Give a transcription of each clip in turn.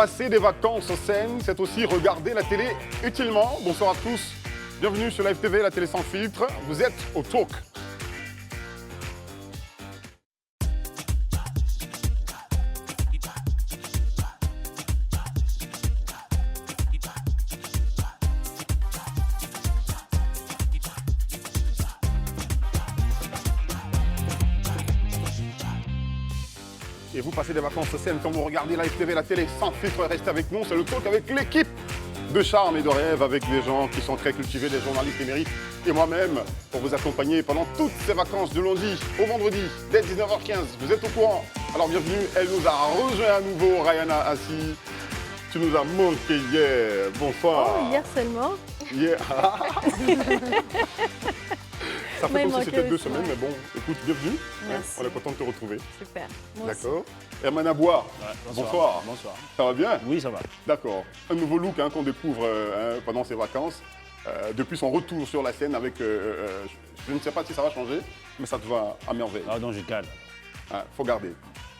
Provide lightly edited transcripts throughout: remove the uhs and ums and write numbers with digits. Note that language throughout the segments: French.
Passer des vacances saines, c'est aussi regarder la télé utilement. Bonsoir à tous, bienvenue sur Live TV, la télé sans filtre. Vous êtes au Talk. Et vous passez des vacances saines quand vous regardez Live TV, la télé sans filtre, restez avec nous. C'est le Talk avec l'équipe de charme et de rêve, avec des gens qui sont très cultivés, des journalistes émérites et moi-même, pour vous accompagner pendant toutes ces vacances de lundi au vendredi, dès 19h15. Vous êtes au courant? Alors bienvenue, elle nous a rejoint à nouveau, Rayana Assi. Tu nous as manqué hier. Bonsoir. Oh, hier seulement. Hier. Ça fait comme si c'était 2 semaines, mais bon, écoute, bienvenue. Merci. On est content de te retrouver. Super. D'accord. Herman Aboua, bonsoir. Bonsoir. Ça va bien? Oui, ça va. D'accord. Un nouveau look qu'on découvre pendant ces vacances, depuis son retour sur la scène avec, je ne sais pas si ça va changer, mais ça te va à merveille. Ah, donc je calme. Faut garder.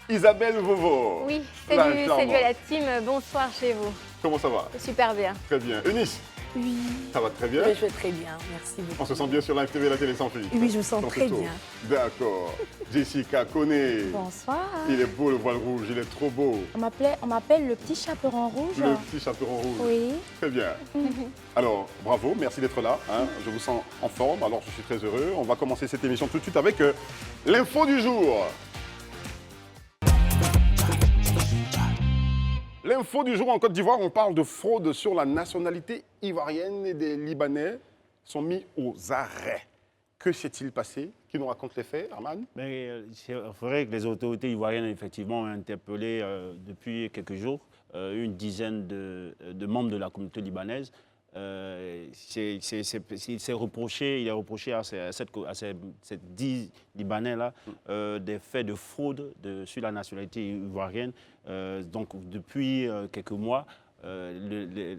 Isabelle Vovo. Oui, La salut charmante. à la team, bonsoir chez vous. Comment ça va? Super bien. Très bien. Eunice, Oui. ça va très bien? Je vais très bien, merci beaucoup. On se sent bien sur Live TV, la télé sans filtre. Oui, je me sens Dans très ce tour. bien. D'accord. Jessica connaît. Bonsoir. Il est beau le voile rouge, il est trop beau. On m'appelle le petit chaperon rouge. Le petit chaperon rouge. Oui. Très bien. Alors, bravo, merci d'être là. Je vous sens en forme, alors je suis très heureux. On va commencer cette émission tout de suite avec l'info du jour. L'info du jour en Côte d'Ivoire, on parle de fraude sur la nationalité ivoirienne et des Libanais sont mis aux arrêts. Que s'est-il passé? Qui nous raconte les faits, Arman? Mais c'est vrai que les autorités ivoiriennes, effectivement, ont interpellé depuis quelques jours une dizaine de membres de la communauté libanaise. Il est reproché à ces 10 Libanais-là des faits de fraude sur la nationalité ivoirienne. Donc, depuis quelques mois, le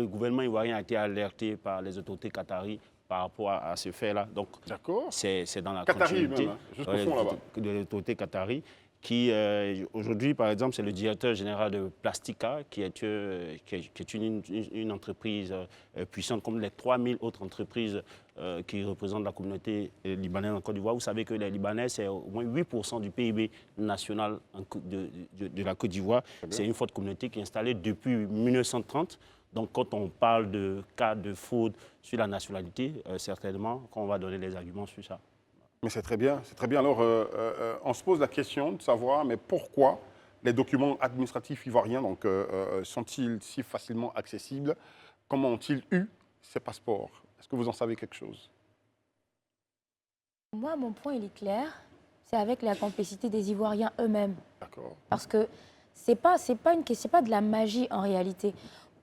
gouvernement ivoirien a été alerté par les autorités qataries par rapport à ce fait-là. Donc, c'est dans la Qatari continuité même, jusqu'au fond là-bas. de l'autorité qatari qui, aujourd'hui, par exemple, c'est le directeur général de Plastica, qui est une entreprise puissante, comme les 3000 autres entreprises qui représentent la communauté libanaise en Côte d'Ivoire. Vous savez que les Libanais, c'est au moins 8% du PIB national de la Côte d'Ivoire. C'est une forte communauté qui est installée depuis 1930. Donc, quand on parle de cas de fraude sur la nationalité, certainement qu'on va donner des arguments sur ça. Mais c'est très bien, c'est très bien. Alors, on se pose la question de savoir, mais pourquoi les documents administratifs ivoiriens sont-ils si facilement accessibles? Comment ont-ils eu ces passeports? Est-ce que vous en savez quelque chose? Moi, mon point, il est clair. C'est avec la complicité des Ivoiriens eux-mêmes. D'accord. Parce que c'est pas de la magie en réalité.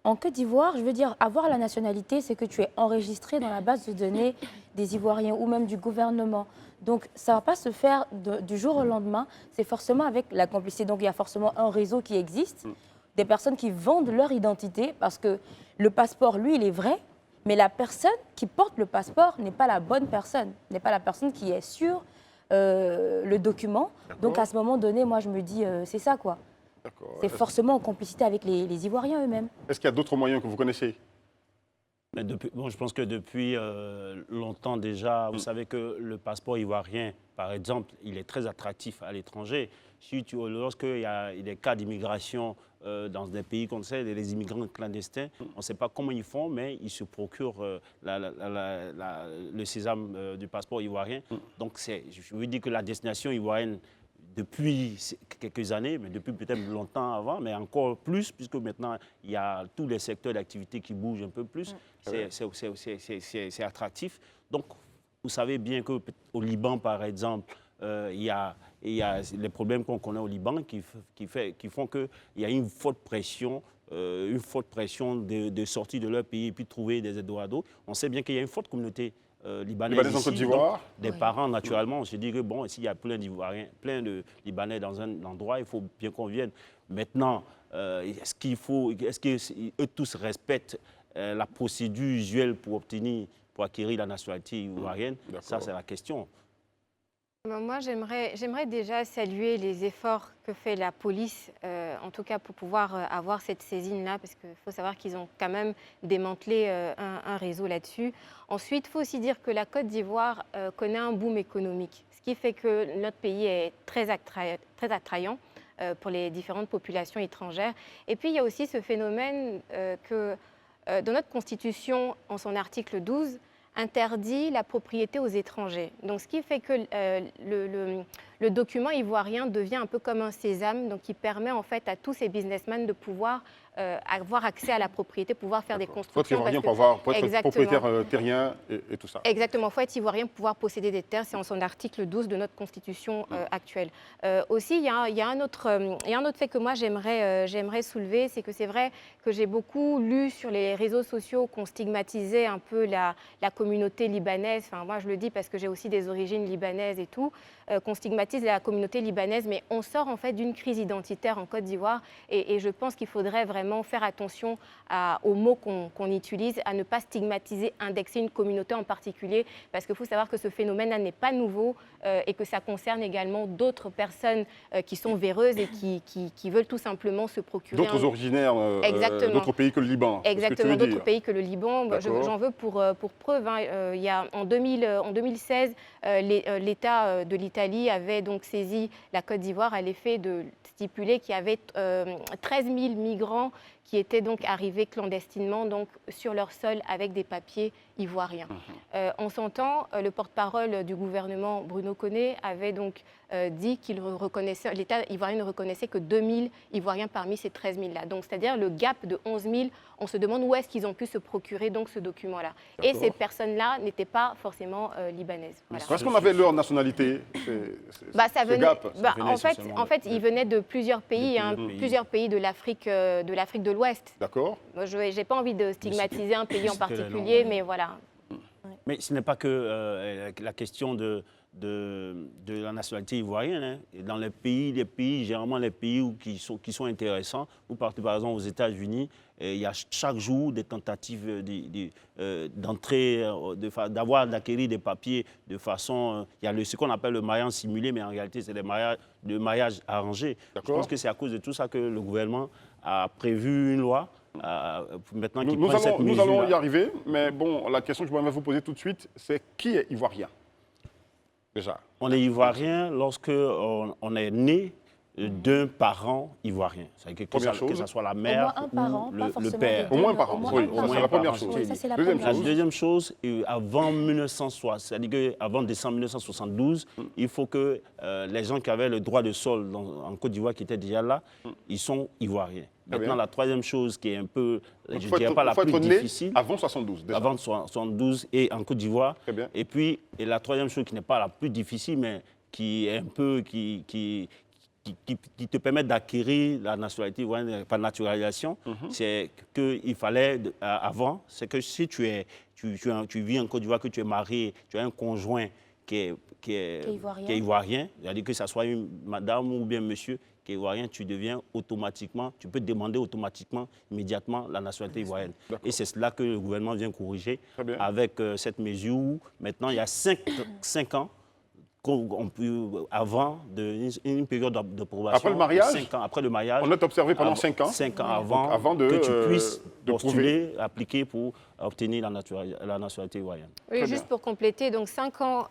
En Côte d'Ivoire, je veux dire, avoir la nationalité, c'est que tu es enregistré dans la base de données des Ivoiriens ou même du gouvernement. Donc, ça ne va pas se faire du jour au lendemain. C'est forcément avec la complicité. Donc, il y a forcément un réseau qui existe, des personnes qui vendent leur identité parce que le passeport, lui, il est vrai, mais la personne qui porte le passeport n'est pas la bonne personne, n'est pas la personne qui est sur le document. Donc, à ce moment donné, moi, je me dis, c'est ça, quoi. C'est forcément en complicité avec les Ivoiriens eux-mêmes. Est-ce qu'il y a d'autres moyens que vous connaissez? Mais je pense que depuis longtemps déjà, vous savez que le passeport ivoirien, par exemple, il est très attractif à l'étranger. Lorsqu'il y a des cas d'immigration dans des pays qu'on sait, des immigrants clandestins, on ne sait pas comment ils font, mais ils se procurent le sésame du passeport ivoirien. Donc, je veux dire que la destination ivoirienne, depuis quelques années, mais depuis peut-être longtemps avant, mais encore plus, puisque maintenant, il y a tous les secteurs d'activité qui bougent un peu plus. C'est attractif. Donc, vous savez bien qu'au Liban, par exemple, il y a les problèmes qu'on connaît au Liban qui font qu'il y a une forte pression de sortir de leur pays et puis de trouver des Eldorado. On sait bien qu'il y a une forte communauté libanaise en Côte d'Ivoire. Des parents, naturellement, on se dit que bon, s'il y a plein d'Ivoiriens, plein de Libanais dans un endroit, il faut bien qu'on vienne. Maintenant, est-ce qu'eux tous respectent la procédure usuelle pour acquérir la nationalité ivoirienne? Ça, c'est la question. Moi, j'aimerais déjà saluer les efforts que fait la police, en tout cas pour pouvoir avoir cette saisine-là, parce qu'il faut savoir qu'ils ont quand même démantelé un réseau là-dessus. Ensuite, il faut aussi dire que la Côte d'Ivoire connaît un boom économique, ce qui fait que notre pays est très attrayant pour les différentes populations étrangères. Et puis, il y a aussi ce phénomène que dans notre Constitution, en son article 12, interdit la propriété aux étrangers. Donc, ce qui fait que le document ivoirien devient un peu comme un sésame, donc qui permet en fait à tous ces businessmen de pouvoir avoir accès à la propriété, pouvoir faire des constructions. Il faut être ivoirien pour être propriétaire terrien et tout ça. Exactement, il faut être ivoirien pour pouvoir posséder des terres, c'est en son article 12 de notre constitution actuelle. Aussi, il y a un autre fait que moi j'aimerais soulever, c'est que c'est vrai que j'ai beaucoup lu sur les réseaux sociaux qu'on stigmatisait un peu la communauté libanaise, enfin moi je le dis parce que j'ai aussi des origines libanaises et tout, qu'on stigmatise la communauté libanaise, mais on sort en fait d'une crise identitaire en Côte d'Ivoire et je pense qu'il faudrait vraiment faire attention aux mots qu'on utilise, à ne pas stigmatiser, indexer une communauté en particulier, parce qu'il faut savoir que ce phénomène-là n'est pas nouveau et que ça concerne également d'autres personnes qui sont véreuses et qui veulent tout simplement se procurer... D'autres originaires d'autres pays que le Liban. Exactement, d'autres pays que le Liban. J'en veux pour preuve. Il y a, en 2016, l'État de l'Italie avait donc saisi la Côte d'Ivoire à l'effet de stipuler qu'il y avait 13 000 migrants qui étaient donc arrivés clandestinement donc, sur leur sol avec des papiers ivoiriens. En son temps, le porte-parole du gouvernement, Bruno Koné, avait donc dit qu'il reconnaissait, l'État ivoirien ne reconnaissait que 2 000 Ivoiriens parmi ces 13 000-là. Donc, c'est-à-dire le gap de 11 000, on se demande où est-ce qu'ils ont pu se procurer donc, ce document-là. Et ces personnes-là n'étaient pas forcément libanaises. Voilà. Est-ce qu'on avait leur nationalité En fait, ils venaient de plusieurs pays, plusieurs pays de l'Afrique de l'Ouest. D'accord. Je n'ai pas envie de stigmatiser un pays en particulier, mais voilà. Mais ce n'est pas que la question de la nationalité ivoirienne. Hein. Dans les pays, généralement les pays qui sont intéressants, vous partez par exemple aux États-Unis, il y a chaque jour des tentatives d'entrer, d'acquérir des papiers de façon... il y a ce qu'on appelle le mariage simulé, mais en réalité c'est le mariage arrangé. Je pense que c'est à cause de tout ça que le gouvernement a prévu une loi. Maintenant nous allons y arriver, mais bon, la question que je voudrais vous poser tout de suite, c'est qui est ivoirien déjà? On est ivoirien lorsque on est né d'un parent ivoirien. C'est-à-dire que ce soit la mère ou le père. Au moins un parent, oui, c'est la première chose. La deuxième chose, avant 1960, c'est-à-dire qu'avant décembre 1972, il faut que les gens qui avaient le droit de sol en Côte d'Ivoire, qui étaient déjà là, ils sont ivoiriens. Maintenant, la troisième chose qui est un peu, je ne dirais pas la plus difficile. Avant 72, déjà. Avant 72 et en Côte d'Ivoire. Et puis, la troisième chose qui n'est pas la plus difficile, mais qui est un peu, qui te permet d'acquérir la nationalité ivoirienne par naturalisation, c'est qu'il fallait, avant, c'est que si tu vis en Côte d'Ivoire, que tu es marié, tu as un conjoint qui est ivoirien, c'est-à-dire que ce soit une madame ou bien monsieur, qui est ivoirien, tu deviens automatiquement, tu peux demander automatiquement, immédiatement, la nationalité ivoirienne. Et c'est cela que le gouvernement vient corriger avec cette mesure où, maintenant, il y a 5 ans, avant une période de probation. Après le mariage 5 ans après le mariage. On est observé pendant 5 ans. 5 ans avant que tu puisses postuler, appliquer pour obtenir la nationalité ivoirienne. Oui, juste pour compléter, donc 5 ans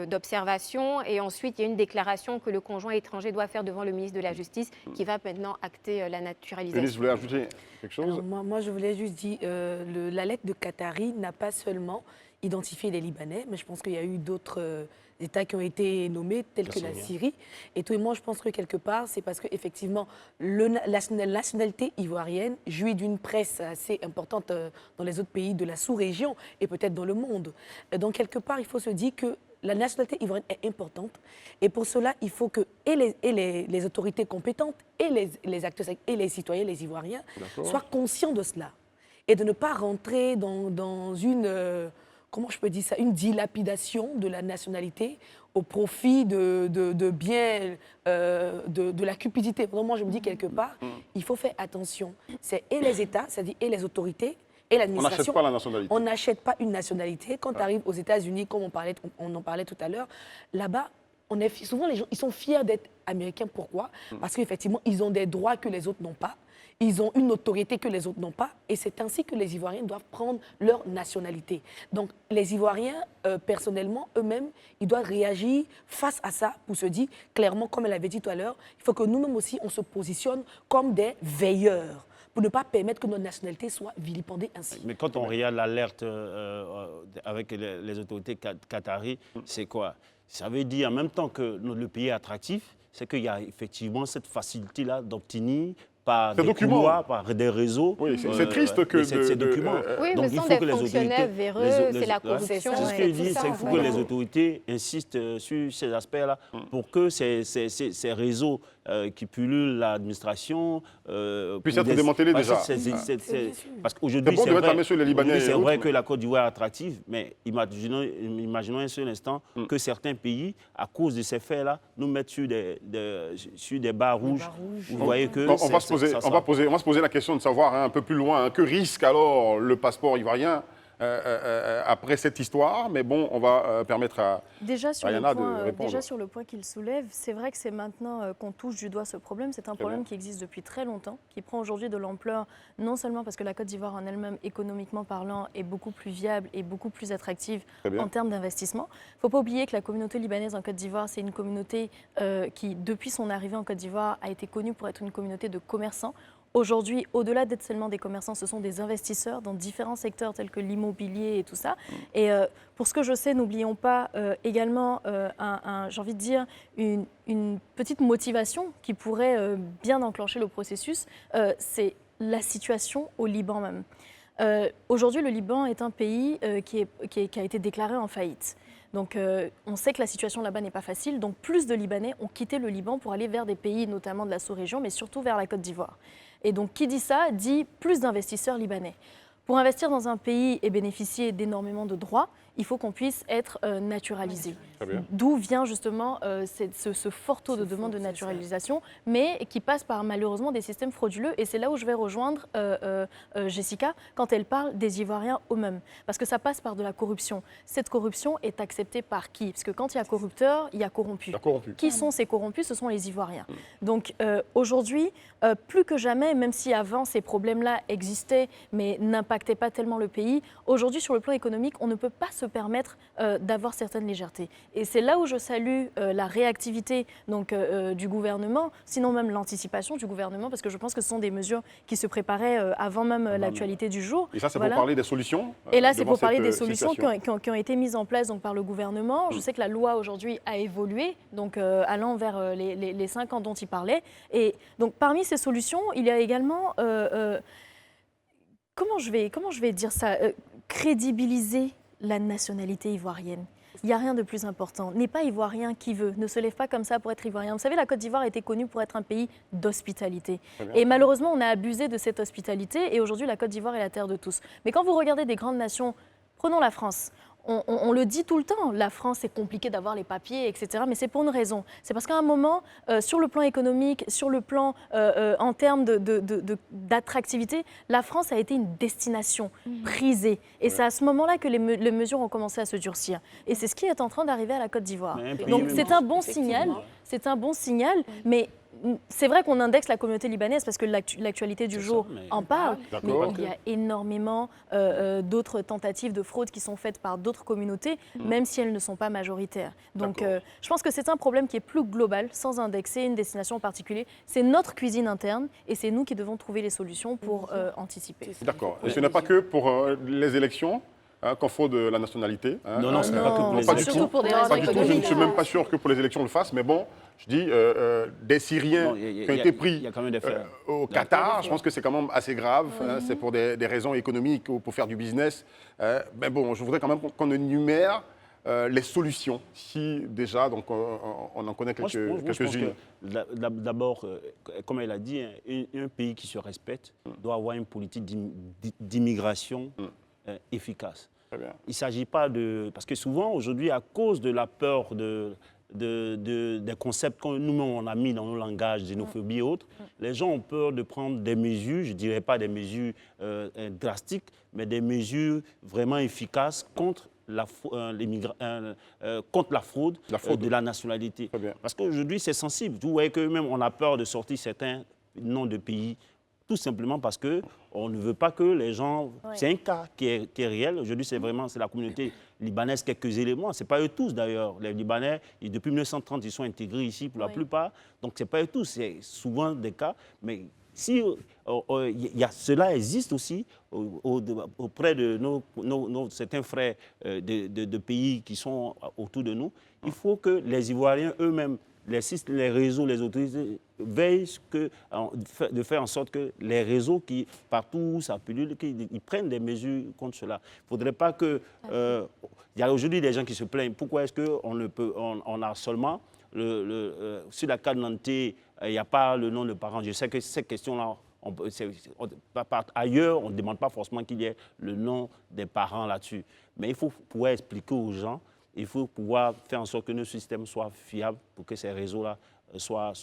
d'observation et ensuite il y a une déclaration que le conjoint étranger doit faire devant le ministre de la Justice qui va maintenant acter la naturalisation. Ministre, vous voulez ajouter quelque chose? Alors, moi, je voulais juste dire, la lettre de Qatari n'a pas seulement identifié les Libanais, mais je pense qu'il y a eu d'autres États qui ont été nommés, tels que la Syrie. Et tout, et moi, je pense que quelque part, c'est parce qu'effectivement, la nationalité ivoirienne jouit d'une presse assez importante dans les autres pays de la sous-région et peut-être dans le monde. Donc, quelque part, il faut se dire que la nationalité ivoirienne est importante. Et pour cela, il faut que les autorités compétentes et les acteurs et les citoyens, les Ivoiriens, soient conscients de cela. Et de ne pas rentrer dans une... comment je peux dire ça, une dilapidation de la nationalité au profit de la cupidité. Donc moi, je me dis quelque part, il faut faire attention. C'est et les États, c'est-à-dire et les autorités, et l'administration. On n'achète pas la nationalité. On n'achète pas une nationalité. Quand tu arrives aux États-Unis, comme on en parlait tout à l'heure, là-bas, souvent les gens, ils sont fiers d'être américains. Pourquoi? Parce qu'effectivement, ils ont des droits que les autres n'ont pas. Ils ont une autorité que les autres n'ont pas. Et c'est ainsi que les Ivoiriens doivent prendre leur nationalité. Donc, les Ivoiriens, personnellement, eux-mêmes, ils doivent réagir face à ça pour se dire, clairement, comme elle avait dit tout à l'heure, il faut que nous-mêmes aussi, on se positionne comme des veilleurs pour ne pas permettre que notre nationalité soit vilipendée ainsi. Mais quand on regarde l'alerte avec les autorités qataries, c'est quoi? Ça veut dire, en même temps que le pays est attractif, c'est qu'il y a effectivement cette facilité-là d'obtenir par des couloirs, par des réseaux. Oui, c'est triste que ces documents. Oui, Donc, mais il sans faut des que les fonctionnaires autorités, véreux, c'est la corruption. C'est ce que je dis, c'est qu'il faut que les autorités insistent sur ces aspects-là pour que ces réseaux qui pullulent l'administration puissent être démantelés déjà. Parce qu'aujourd'hui, c'est vrai que la Côte d'Ivoire est attractive, mais imaginons un seul instant que certains pays, à cause de ces faits-là, nous mettent sur des barres rouges. Vous voyez que on va se poser la question de savoir un peu plus loin, que risque alors le passeport ivoirien après cette histoire, mais bon, on va permettre à Rayana de répondre. Déjà sur le point qu'il soulève, c'est vrai que c'est maintenant qu'on touche du doigt ce problème. C'est un problème qui existe depuis très longtemps, qui prend aujourd'hui de l'ampleur, non seulement parce que la Côte d'Ivoire en elle-même, économiquement parlant, est beaucoup plus viable et beaucoup plus attractive en termes d'investissement. Il ne faut pas oublier que la communauté libanaise en Côte d'Ivoire, c'est une communauté qui, depuis son arrivée en Côte d'Ivoire, a été connue pour être une communauté de commerçants. Aujourd'hui, au-delà d'être seulement des commerçants, ce sont des investisseurs dans différents secteurs tels que l'immobilier et tout ça. Et pour ce que je sais, n'oublions pas également, j'ai envie de dire, une petite motivation qui pourrait bien enclencher le processus, c'est la situation au Liban même. Aujourd'hui, le Liban est un pays qui a été déclaré en faillite. Donc, on sait que la situation là-bas n'est pas facile. Donc, plus de Libanais ont quitté le Liban pour aller vers des pays, notamment de la sous-région, mais surtout vers la Côte d'Ivoire. Et donc, qui dit ça, dit plus d'investisseurs libanais. Pour investir dans un pays et bénéficier d'énormément de droits, il faut qu'on puisse être naturalisé. D'où vient justement ce fort taux de demande de naturalisation, mais qui passe par malheureusement des systèmes frauduleux. Et c'est là où je vais rejoindre Jessica quand elle parle des Ivoiriens eux-mêmes. Parce que ça passe par de la corruption. Cette corruption est acceptée par qui? Parce que quand il y a corrupteur, il y a corrompu. Qui sont ces corrompus? Ce sont les Ivoiriens. Donc aujourd'hui, plus que jamais, même si avant ces problèmes-là existaient, mais n'impactaient pas tellement le pays, aujourd'hui sur le plan économique, on ne peut pas se permettre d'avoir certaines légèretés. Et c'est là où je salue la réactivité du gouvernement, sinon même l'anticipation du gouvernement, parce que je pense que ce sont des mesures qui se préparaient avant même l'actualité du jour. Et ça, c'est pour parler des solutions. Et là, c'est pour parler des solutions qui ont été mises en place par le gouvernement. Je sais que la loi aujourd'hui a évolué, donc allant vers les 5 ans dont il parlait. Et donc parmi ces solutions, il y a également, comment je vais dire ça, crédibiliser la nationalité ivoirienne. Il n'y a rien de plus important. N'est pas ivoirien qui veut, ne se lève pas comme ça pour être ivoirien. Vous savez, la Côte d'Ivoire a été connue pour être un pays d'hospitalité. Et malheureusement, on a abusé de cette hospitalité et aujourd'hui, la Côte d'Ivoire est la terre de tous. Mais quand vous regardez des grandes nations, prenons la France. On le dit tout le temps, la France, c'est compliqué d'avoir les papiers, etc. Mais c'est pour une raison. C'est parce qu'à un moment, sur le plan économique, sur le plan en termes d'attractivité, la France a été une destination prisée. Et c'est à ce moment-là que les mesures ont commencé à se durcir. Et c'est ce qui est en train d'arriver à la Côte d'Ivoire. Donc c'est un bon signal. C'est un bon signal, mais c'est vrai qu'on indexe la communauté libanaise parce que l'actualité du jour en parle, mais il y a énormément d'autres tentatives de fraude qui sont faites par d'autres communautés, même si elles ne sont pas majoritaires. Donc je pense que c'est un problème qui est plus global, sans indexer une destination en particulier. C'est notre cuisine interne et c'est nous qui devons trouver les solutions pour anticiper. D'accord. Et ce n'est pas que pour les élections qu'on faut de la nationalité. Non, ce n'est pas que pour les élections. Surtout pour des raisons économiques. Je ne suis même pas sûr que pour les élections on le fasse, mais bon, je dis des Syriens qui ont été pris au Qatar, je pense que c'est quand même assez grave. C'est pour des raisons économiques ou pour faire du business. Mais bon, je voudrais quand même qu'on énumère les solutions, si déjà, donc on en connaît quelques-unes. D'abord, comme elle a dit, un pays qui se respecte doit avoir une politique d'immigration efficace. Il ne s'agit pas de... Parce que souvent, aujourd'hui, à cause de la peur des concepts que nous-mêmes on a mis dans nos langages, xénophobie et autres, les gens ont peur de prendre des mesures, je ne dirais pas des mesures drastiques, mais des mesures vraiment efficaces contre contre la fraude, fraude. de la nationalité. Très bien. Parce qu'aujourd'hui, c'est sensible. Vous voyez que même on a peur de sortir certains noms de pays, tout simplement parce qu'on ne veut pas que les gens... Ouais. C'est un cas qui est réel. Aujourd'hui, c'est la communauté libanaise, quelques éléments. Ce n'est pas eux tous, d'ailleurs. Les Libanais, depuis 1930, ils sont intégrés ici pour la plupart. Donc, ce n'est pas eux tous. C'est souvent des cas. Mais si cela existe aussi auprès de certains frères de pays qui sont autour de nous, il faut que les Ivoiriens eux-mêmes, les réseaux, les autorités veillent de faire en sorte que les réseaux qui, partout où ça pullule, ils prennent des mesures contre cela. Il ne faudrait pas que... Il y a aujourd'hui des gens qui se plaignent. Pourquoi est-ce qu'on a seulement... sur la carte d'identité, il n'y a pas le nom de parents. Je sais que cette question-là, ailleurs, on ne demande pas forcément qu'il y ait le nom des parents là-dessus. Mais il faut pouvoir expliquer aux gens, il faut pouvoir faire en sorte que nos systèmes soient fiables pour que ces réseaux-là soient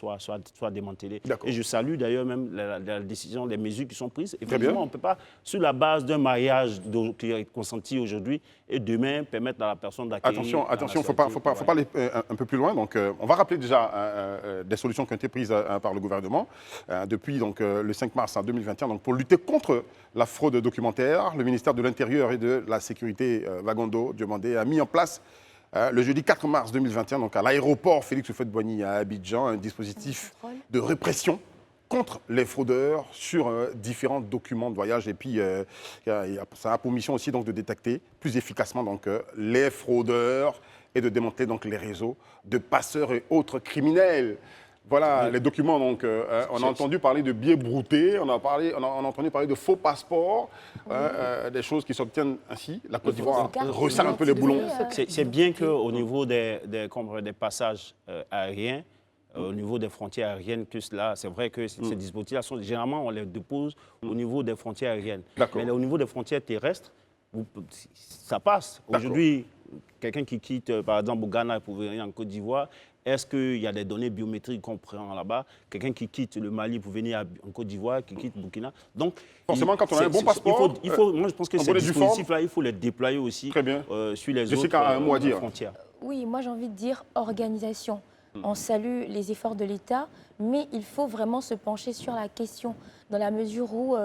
démantelés. Et je salue d'ailleurs même la décision, les mesures qui sont prises. Effectivement, on ne peut pas, sur la base d'un mariage qui est consenti aujourd'hui, et demain permettre à la personne d'acquérir... Attention, il ne faut pas aller un peu plus loin. Donc, on va rappeler déjà des solutions qui ont été prises par le gouvernement depuis le 5 mars 2021. Donc, pour lutter contre la fraude documentaire, le ministère de l'Intérieur et de la Sécurité, Wagondo Diomandé, a mis en place le jeudi 4 mars 2021, donc à l'aéroport Félix Houphouët-Boigny à Abidjan, un dispositif de répression contre les fraudeurs sur différents documents de voyage. Et puis, ça a pour mission aussi donc, de détecter plus efficacement donc, les fraudeurs et de démanteler donc, les réseaux de passeurs et autres criminels. Voilà les documents. Donc, on a entendu parler de billets broutés, on a entendu parler de faux passeports, des choses qui s'obtiennent ainsi. La Côte d'Ivoire resserre un peu les boulons. C'est bien qu'au niveau des passages aériens, au niveau des frontières aériennes, que cela, c'est vrai que ces dispositifs-là, généralement, on les dépose au niveau des frontières aériennes. Mais au niveau des frontières terrestres, ça passe. Aujourd'hui, quelqu'un qui quitte, par exemple, au Ghana pour venir en Côte d'Ivoire, est-ce qu'il y a des données biométriques qu'on prend là-bas? Quelqu'un qui quitte le Mali pour venir en Côte d'Ivoire, qui quitte Burkina. Donc, forcément, quand on a un bon passeport, moi, je pense que ces dispositifs-là, il faut les déployer aussi sur les autres frontières. Oui, moi, j'ai envie de dire organisation. On salue les efforts de l'État, mais il faut vraiment se pencher sur la question, dans la mesure où...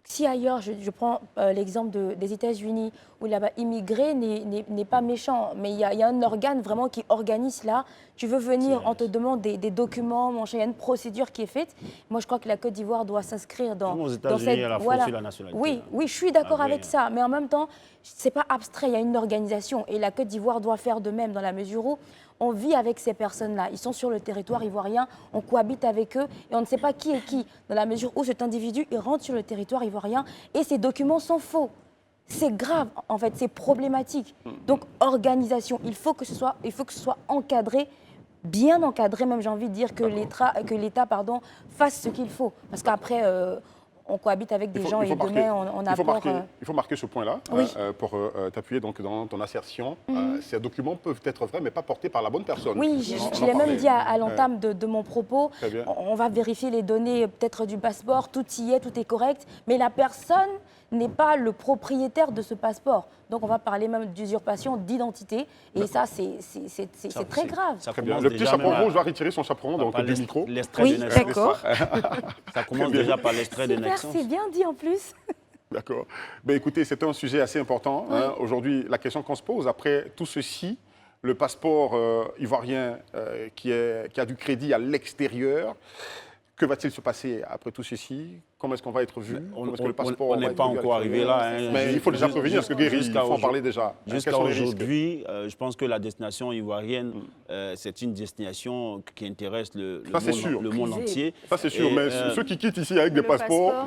si ailleurs, je prends l'exemple des États-Unis, où là-bas, immigrer n'est pas méchant, mais il y a un organe vraiment qui organise là. Tu veux venir, on te demande des documents, il y a une procédure qui est faite. Moi, je crois que la Côte d'Ivoire doit s'inscrire dans cette... Voilà. La nationalité. Oui, je suis d'accord avec ça, mais en même temps, ce n'est pas abstrait, il y a une organisation. Et la Côte d'Ivoire doit faire de même, dans la mesure où on vit avec ces personnes-là. Ils sont sur le territoire ivoirien, on cohabite avec eux et on ne sait pas qui est qui, dans la mesure où cet individu il rentre sur le territoire ivoirien et ces documents sont faux. C'est grave, en fait, c'est problématique. Donc, organisation, il faut que ce soit encadré, bien encadré, même j'ai envie de dire que l'État fasse ce qu'il faut. Parce qu'après... on cohabite avec des gens et demain, on apporte... Il faut marquer ce point-là pour t'appuyer donc dans ton assertion. Ces documents peuvent être vrais, mais pas portés par la bonne personne. Oui, je l'ai même dit à l'entame de mon propos. On va vérifier les données peut-être du passeport, tout y est, tout est correct, mais la personne n'est pas le propriétaire de ce passeport. Donc on va parler même d'usurpation d'identité, et ça, c'est très grave. Très bien. Le petit chaperon rouge va retirer son chaperon donc, du micro. Oui, d'accord. Ça commence déjà par l'extrait de naissance. C'est bien dit en plus. D'accord. Ben, écoutez, c'est un sujet assez important. Aujourd'hui, la question qu'on se pose, après tout ceci, le passeport ivoirien qui a du crédit à l'extérieur, que va-t-il se passer après tout ceci? Comment est-ce qu'on va être vu? On n'est pas encore arrivé là. Mais il faut déjà prévenir, parce que Guéry, il faut en parler déjà. Jusqu'à aujourd'hui, je pense que la destination ivoirienne, c'est une destination qui intéresse le monde entier. Ça, c'est sûr. Mais ceux qui quittent ici avec des passeports,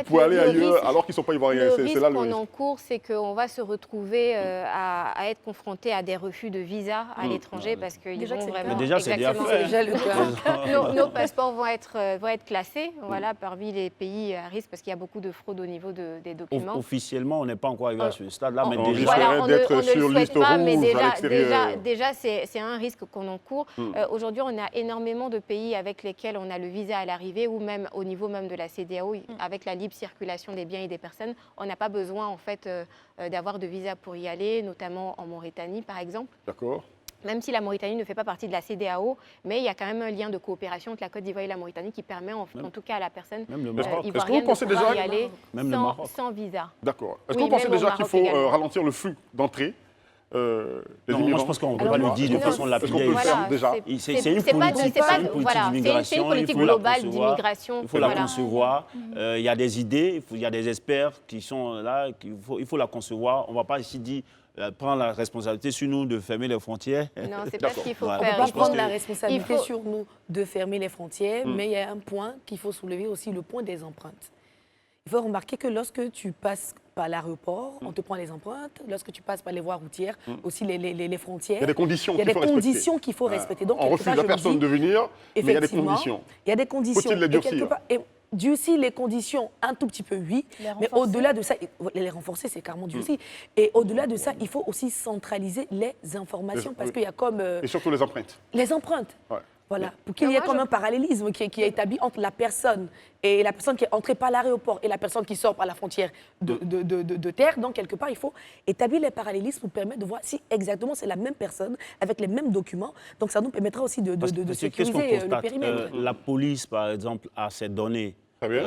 pour aller risque, ailleurs alors qu'ils ne sont pas ivoiriens, c'est là le risque. Le risque qu'on encourt, c'est qu'on va se retrouver à être confronté à des refus de visa à l'étranger, parce qu'ils vont vraiment... Mais déjà, c'est déjà fait. Nos passeports vont être classés parmi les pays à risque parce qu'il y a beaucoup de fraude au niveau des documents. Officiellement, on n'est pas encore arrivé à ce stade-là, mais on déjà... risquerait on d'être ne sur le liste souhaite pas, mais rouge à l'extérieur. déjà c'est un risque qu'on encourt. Aujourd'hui, on a énormément de pays avec lesquels on a le visa à l'arrivée ou même au niveau même de la CEDEAO, avec la libre circulation des biens et des personnes, on n'a pas besoin en fait d'avoir de visa pour y aller, notamment en Mauritanie par exemple. D'accord. Même si la Mauritanie ne fait pas partie de la CEDEAO, mais il y a quand même un lien de coopération entre la Côte d'Ivoire et la Mauritanie qui permet en tout cas à la personne Même le Maroc. Est-ce que vous pensez déjà y aller Même le Maroc. sans visa. D'accord. Est-ce Oui, que vous pensez même au déjà qu'il Maroc faut également. ralentir le flux d'entrée des Non, moi, immigrants? je pense qu'on ne peut Alors pas le moi, dire de non, façon la est-ce plus qu'on peut le vieille. faire déjà? C'est une politique, c'est une politique globale d'immigration. Il faut la concevoir. Il y a des idées, il y a des experts qui sont là. Il faut la concevoir. On ne va pas ici dire prendre la responsabilité sur nous de fermer les frontières. Non, c'est pas ce qu'il faut Voilà. On ne faire. peut pas Je pense prendre que la responsabilité il faut- sur nous de fermer les frontières, mais il y a un point qu'il faut soulever aussi, le point des empreintes. Il faut remarquer que lorsque tu passes par l'aéroport, on te prend les empreintes. Lorsque tu passes par les voies routières, aussi les frontières. Il y a des conditions Il y a qu'il des faut respecter. conditions qu'il faut respecter. Donc, On quelque refuse part, à je me personne dis, de venir, mais il y a des effectivement, conditions. Il y a des conditions. Faut-il les Et durcir? quelque part- et durcir les conditions un tout petit peu, oui. Les Mais renforcer. au-delà de ça, les renforcer, c'est carrément durci. Et au-delà de ça, il faut aussi centraliser les informations. Parce oui. qu'il y a comme Et surtout les empreintes. les empreintes. Ouais. Voilà, pour qu'il y ait moi, comme je- un parallélisme qui est établi entre la personne et la personne qui est entrée par l'aéroport et la personne qui sort par la frontière de terre. Donc, quelque part, il faut établir les parallélismes pour permettre de voir si exactement c'est la même personne avec les mêmes documents. Donc, ça nous permettra aussi de Parce que qu'est-ce qu'on sécuriser le constate périmètre. La police, par exemple, a ses données Très bien.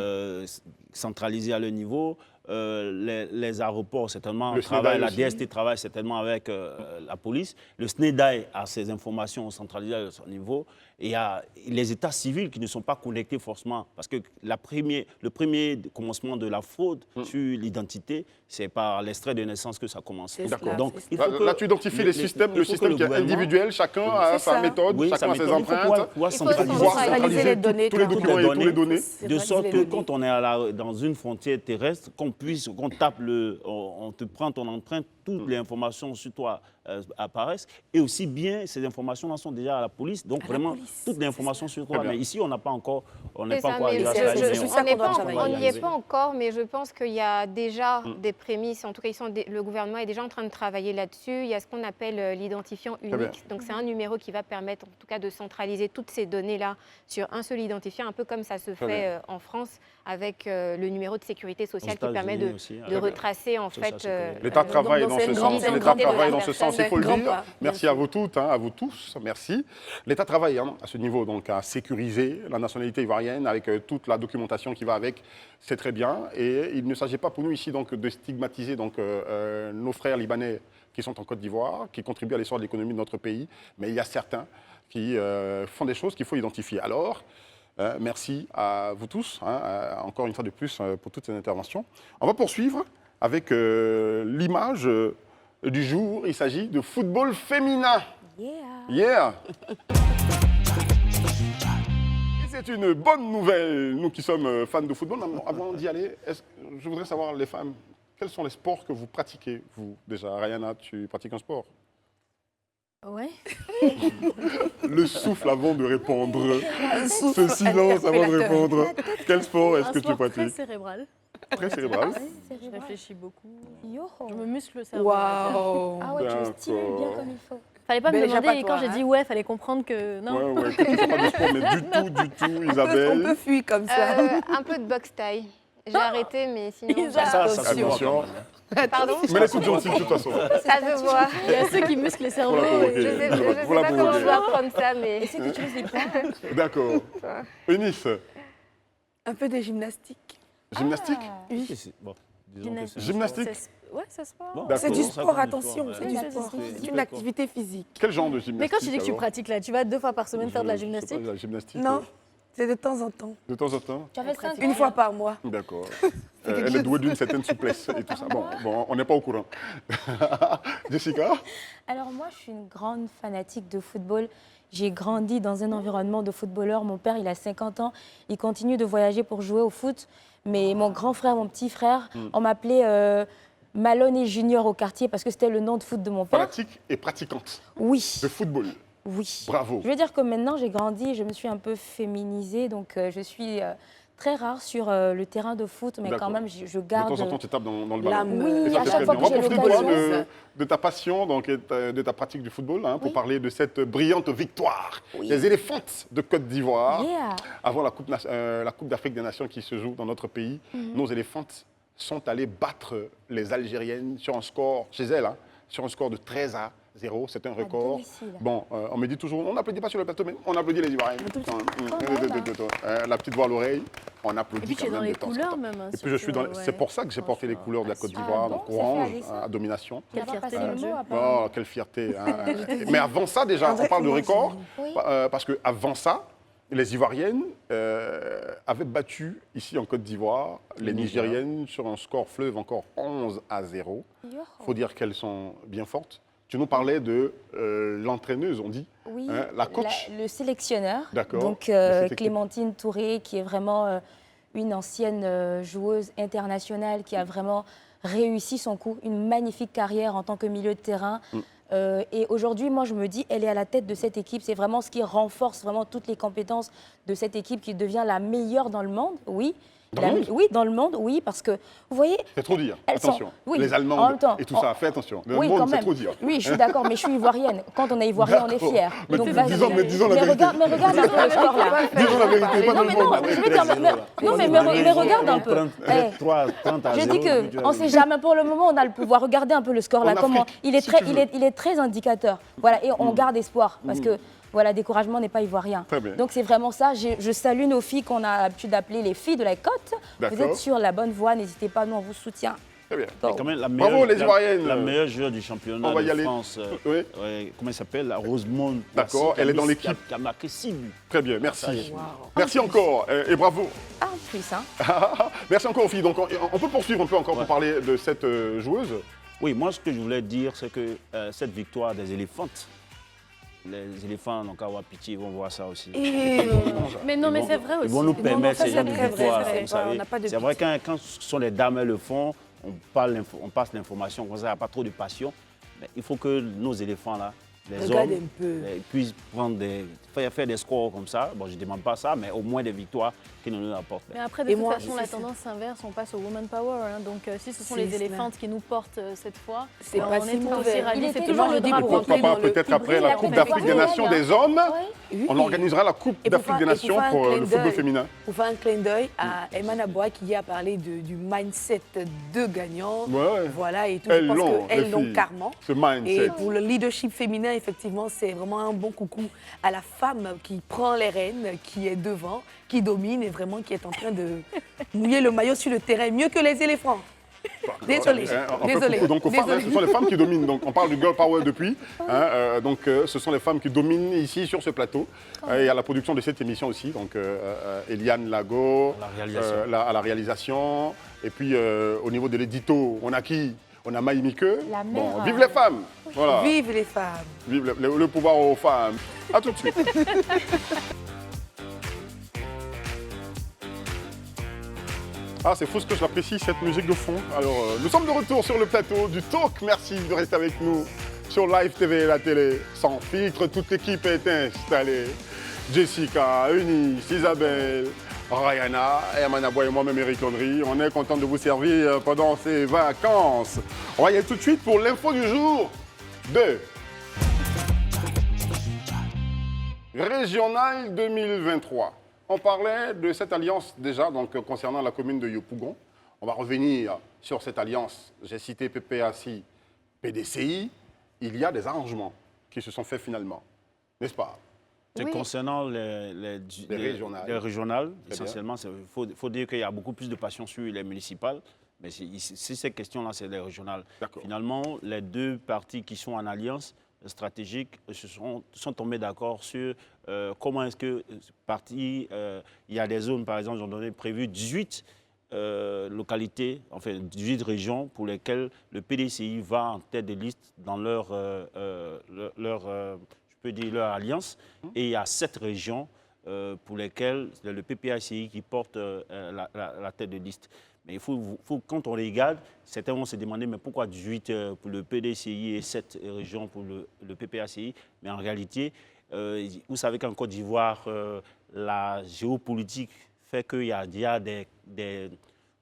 centralisées à leur niveau. Les aéroports, certainement, Le travaillent, la SNEDAI aussi. DST travaille certainement avec la police. Le SNEDAI a ses informations centralisées à son niveau. Et il y a les états civils qui ne sont pas connectés forcément. Parce que le premier commencement de la fraude sur l'identité, c'est par l'extrait de naissance que ça commence. C'est D'accord. cela, Donc, c'est il cela. faut que Là, tu identifies le système il faut que le qui est gouvernement- individuel, chacun a C'est sa ça. méthode, Oui, chacun a ça ses m'étonne. Il faut empreintes. pouvoir Il faut centraliser pouvoir centraliser centraliser les données, tous les toutes les documents et toutes les données. de sorte que quand on est dans une frontière terrestre, qu'on tape on te prend ton empreinte, toutes les informations sur toi apparaissent. Et aussi bien, ces informations-là sont déjà à la police. Donc la vraiment, police, toutes les informations sur toi. Très bien. Mais ici, on n'est pas encore C'est ça, mais arrivé à c'est- ça. je Mais suis on- ça qu'on doit on travailler. n'y est pas encore, mais je pense qu'il y a déjà des prémices. En tout cas, le gouvernement est déjà en train de travailler là-dessus. Il y a ce qu'on appelle l'identifiant bien. unique. Donc, c'est un numéro qui va permettre, en tout cas, de centraliser toutes ces données-là sur un seul identifiant, un peu comme ça se Très fait bien. en France avec le numéro de sécurité sociale qui Aux permet États-Unis aussi, de hein. retracer, en Social fait... Security. L'État travaille donc dans c'est ce une sens. grande- L'État grande travaille dans étape ce sens, il faut le Grand dire. pas, bien Merci sûr. à vous toutes, à vous tous. Merci. L'État travaille à ce niveau, donc à sécuriser la nationalité ivoirienne avec toute la documentation qui va avec. C'est très bien. Et il ne s'agit pas pour nous ici donc de stigmatiser donc nos frères libanais qui sont en Côte d'Ivoire, qui contribuent à l'essor de l'économie de notre pays. Mais il y a certains qui font des choses qu'il faut identifier. Alors, merci à vous tous, encore une fois de plus, pour toutes ces interventions. On va poursuivre avec l'image du jour. Il s'agit de football féminin. Yeah. Et c'est une bonne nouvelle, nous qui sommes fans de football. Avant d'y aller, je voudrais savoir, les femmes, quels sont les sports que vous pratiquez, vous, déjà? Rayana, tu pratiques un sport? Ouais. Le souffle avant de répondre. souffle Ce silence avant de interpellateur. répondre. Quel sport est-ce Un que tu sport très pratiques? cérébral. Très cérébral. Je réfléchis beaucoup. Yo. Je me muscle le cerveau. on va dire. Waouh. Ah ouais, tu le D'accord. stimules bien comme il faut. Fallait pas me Bel demander et échappatoire, quand j'ai hein. dit ouais, fallait comprendre que non. Ouais, ouais, que tu ne fais pas de sport, mais du tout, On Isabelle. peut fuir comme ça. un peu de boxe taille. J'ai arrêté, mais sinon... Ça se Attention. voit quand même. Pardon? Mais elle est toute gentille de toute façon. Ça se voit. Il y a ceux qui musclent les cerveaux. Voilà, et- Je sais, je sais Voilà pas pour comment vous je dire. dois prendre ça, mais... Et c'est que tu utilises les poings. D'accord. Eunice, Un peu de gymnastique. gymnastique? Oui. Bon, disons que c'est un Gymnastique? Ouais, c'est sport. Bon, D'accord. C'est du ça sport, compte du attention, sport, c'est ouais. du Ouais, sport. c'est C'est une activité physique. Quel genre de gymnastique? Mais quand tu dis que tu alors? pratiques là, tu vas 2 fois par semaine faire de la Je sais pas, gymnastique? la gymnastique. Non, c'est de temps en temps. De temps en temps? Tu avais 5 Une fois par mois. D'accord. Elle est douée d'une certaine souplesse et tout ça. Bon, on n'est pas au courant. Jessica? Alors moi, je suis une grande fanatique de football. J'ai grandi dans un environnement de footballeurs. Mon père, il a 50 ans. Il continue de voyager pour jouer au foot. Mais mon grand frère, mon petit frère, on m'appelait Maloney Junior au quartier parce que c'était le nom de foot de mon père. Fanatique et pratiquante Oui, de football. oui. Bravo. Je veux dire que maintenant, j'ai grandi, je me suis un peu féminisée. Donc, je suis très rare sur le terrain de foot, mais quand D'accord. même, je De garde... temps en temps, tu tapes dans le ballon. L'âme, Oui, Et ça, à c'est chaque très fois bien. que On va j'ai profiter l'occasion. de ta passion, donc, et de ta pratique du football, pour Oui. parler de cette brillante victoire Oui. des éléphants de Côte d'Ivoire Yeah. avant la Coupe d'Afrique des Nations qui se joue dans notre pays. Nos éléphants sont allés battre les Algériennes sur un score, chez elles, sur un score de 13-0. C'est un record. domicile. Bon, on me dit toujours, on n'applaudit pas sur le plateau, mais on applaudit les Ivoiriennes. La petite voix à l'oreille, on Et applaudit puis tu quand es dans même les de temps en couleurs temps. même. Et puis je suis dans. C'est pour ça que j'ai porté les couleurs de la Côte d'Ivoire, donc bon, ça fait orange aller, ça. à domination. Tu n'as pas fierté, passé mon le Dieu. mot, apparemment. Oh, quelle fierté. Mais avant ça, déjà, on parle de record, Oui. parce qu'avant ça, les Ivoiriennes avaient battu ici en Côte d'Ivoire les Nigériennes sur un score fleuve encore 11-0. Il faut dire qu'elles sont bien fortes. Tu nous parlais de l'entraîneuse, on dit, Oui, la coach. le sélectionneur, D'accord. donc De cette équipe. Clémentine Touré, qui est vraiment une ancienne joueuse internationale qui a vraiment réussi son coup, une magnifique carrière en tant que milieu de terrain. Et aujourd'hui, moi, je me dis, elle est à la tête de cette équipe. C'est vraiment ce qui renforce vraiment toutes les compétences de cette équipe qui devient la meilleure dans le monde, oui. Dans le monde ? Oui, dans le monde, oui, parce que, vous voyez... C'est trop dire. elles sont- Attention. oui, Les en Allemandes même temps, et tout ça, fais attention. Le oui, monde, quand c'est même. trop dire. Oui, je suis d'accord, mais je suis ivoirienne. Quand on est ivoirien, on est D'accord. fier. Mais Donc, disons- vas-y. mais disons la vérité. Mais regarde un peu le score là. Disons la vérité, pas dans Non, le mais non, monde. je veux dire, mais regarde un peu. Eh, 30 à je 0. dis qu'on ne sait jamais. Pour le moment, on a le pouvoir. Regardez un peu le score là. En Comment Afrique, il est si très, tu veux. il est très indicateur. Voilà, et on garde espoir parce que voilà, découragement n'est pas ivoirien. Très bien. Donc c'est vraiment ça. Je salue nos filles qu'on a l'habitude d'appeler les filles de la côte. Vous D'accord. êtes sur la bonne voie. N'hésitez pas, nous on vous soutient. Très bien. Go. Quand même, la Bravo, meilleure, les Ivoiriennes. La meilleure joueur du championnat On va y de aller. France, Oui. comment elle s'appelle, la Rosemonde. D'accord, Passy, elle est dans qui a mis- l'équipe. Qui a marqué 6 buts. Très bien, merci. Wow. Merci encore et bravo. Ah, en plus, hein. Merci encore aux filles. Donc on peut poursuivre un peu encore pour parler de cette joueuse. Oui, moi, ce que je voulais dire, c'est que cette victoire des éléphants, les éléphants n'ont qu'à avoir pitié, ils vont voir ça aussi. Mais non, mais Ils vont- c'est vrai aussi. Ils vont nous permettre ça, ces c'est gens de très vrai, victoire. c'est vrai. Vous savez. On n'a pas de C'est vrai que quand ce sont les dames elles le font, on passe l'information, comme ça, il n'y a pas trop de passion. Mais il faut que nos éléphants, là, les Regarde hommes, un peu. puissent faire des scores comme ça. Bon, je ne demande pas ça, mais au moins des victoires qui nous apportent. Mais après, de Et toute moi, façon, la c'est ça. tendance inverse, on passe au woman power. Hein. Donc, si ce sont C'est les cela. éléphantes qui nous portent cette fois, C'est on pas est si tout mauvais. aussi Il ravis. était C'est toujours toujours le le drapeau. drapeau. Pourquoi pas dans le- peut-être qui après brille la la Coupe Coupe d'Afrique des d'Afrique. Nations des hommes, Oui. on organisera la Coupe Et pour d'Afrique faire- des et pour Nations faire un pour clin le football d'œil. féminin. Pour faire un clin d'œil à Emma Naboa qui a parlé du mindset de gagnant. Ouais. Voilà, et tout. Elles Je pense l'ont, qu'elles les l'ont filles. carrément. Ce mindset. Et pour le leadership féminin, effectivement, c'est vraiment un bon coucou à la femme qui prend les rênes, qui est devant, qui domine et vraiment qui est en train de mouiller le maillot sur le terrain mieux que les éléphants. Désolé, On fait désolé. coucou donc aux femmes, désolé. ce sont les femmes qui dominent. Donc on parle du girl power depuis. Donc ce sont les femmes qui dominent ici sur ce plateau. Et à la production de cette émission aussi. Donc Eliane Lago La réalisation. à la réalisation. Et puis au niveau de l'édito, on a qui? On a Maï Mike. La Bon, mère, vive les femmes. Voilà. Vive les femmes. Vive le pouvoir aux femmes. À tout de suite. Ah, c'est fou ce que je l'apprécie, cette musique de fond. Alors, nous sommes de retour sur le plateau du Talk. Merci de rester avec nous sur Live TV, la télé. Sans filtre, toute l'équipe est installée. Jessica, Eunice, Isabelle, Rayana, Herman Aboy et moi-même Eric Henry. On est content de vous servir pendant ces vacances. On va y aller tout de suite pour l'info du jour de Régional 2023. On parlait de cette alliance déjà donc, concernant la commune de Yopougon. On va revenir sur cette alliance. J'ai cité PPACI, PDCI. Il y a des arrangements qui se sont faits finalement, n'est-ce pas? C'est Oui. concernant les régionales. les régionales, Très essentiellement, il faut dire qu'il y a beaucoup plus de passion sur les municipales. Mais si ces questions-là, c'est les régionales. D'accord. Finalement, les deux partis qui sont en alliance stratégique sont tombés d'accord sur comment est-ce que parti, il y a des zones, par exemple, j'en donné prévu 18 localités, enfin 18 régions pour lesquelles le PDCI va en tête de liste dans leur leur alliance. Et il y a 7 régions pour lesquelles c'est le PPACI qui porte la tête de liste. Mais il faut, quand on regarde, certains vont se demander mais pourquoi 18 pour le PDCI et 7 régions pour le PPACI. Mais en réalité, vous savez qu'en Côte d'Ivoire, la géopolitique fait qu'il y a déjà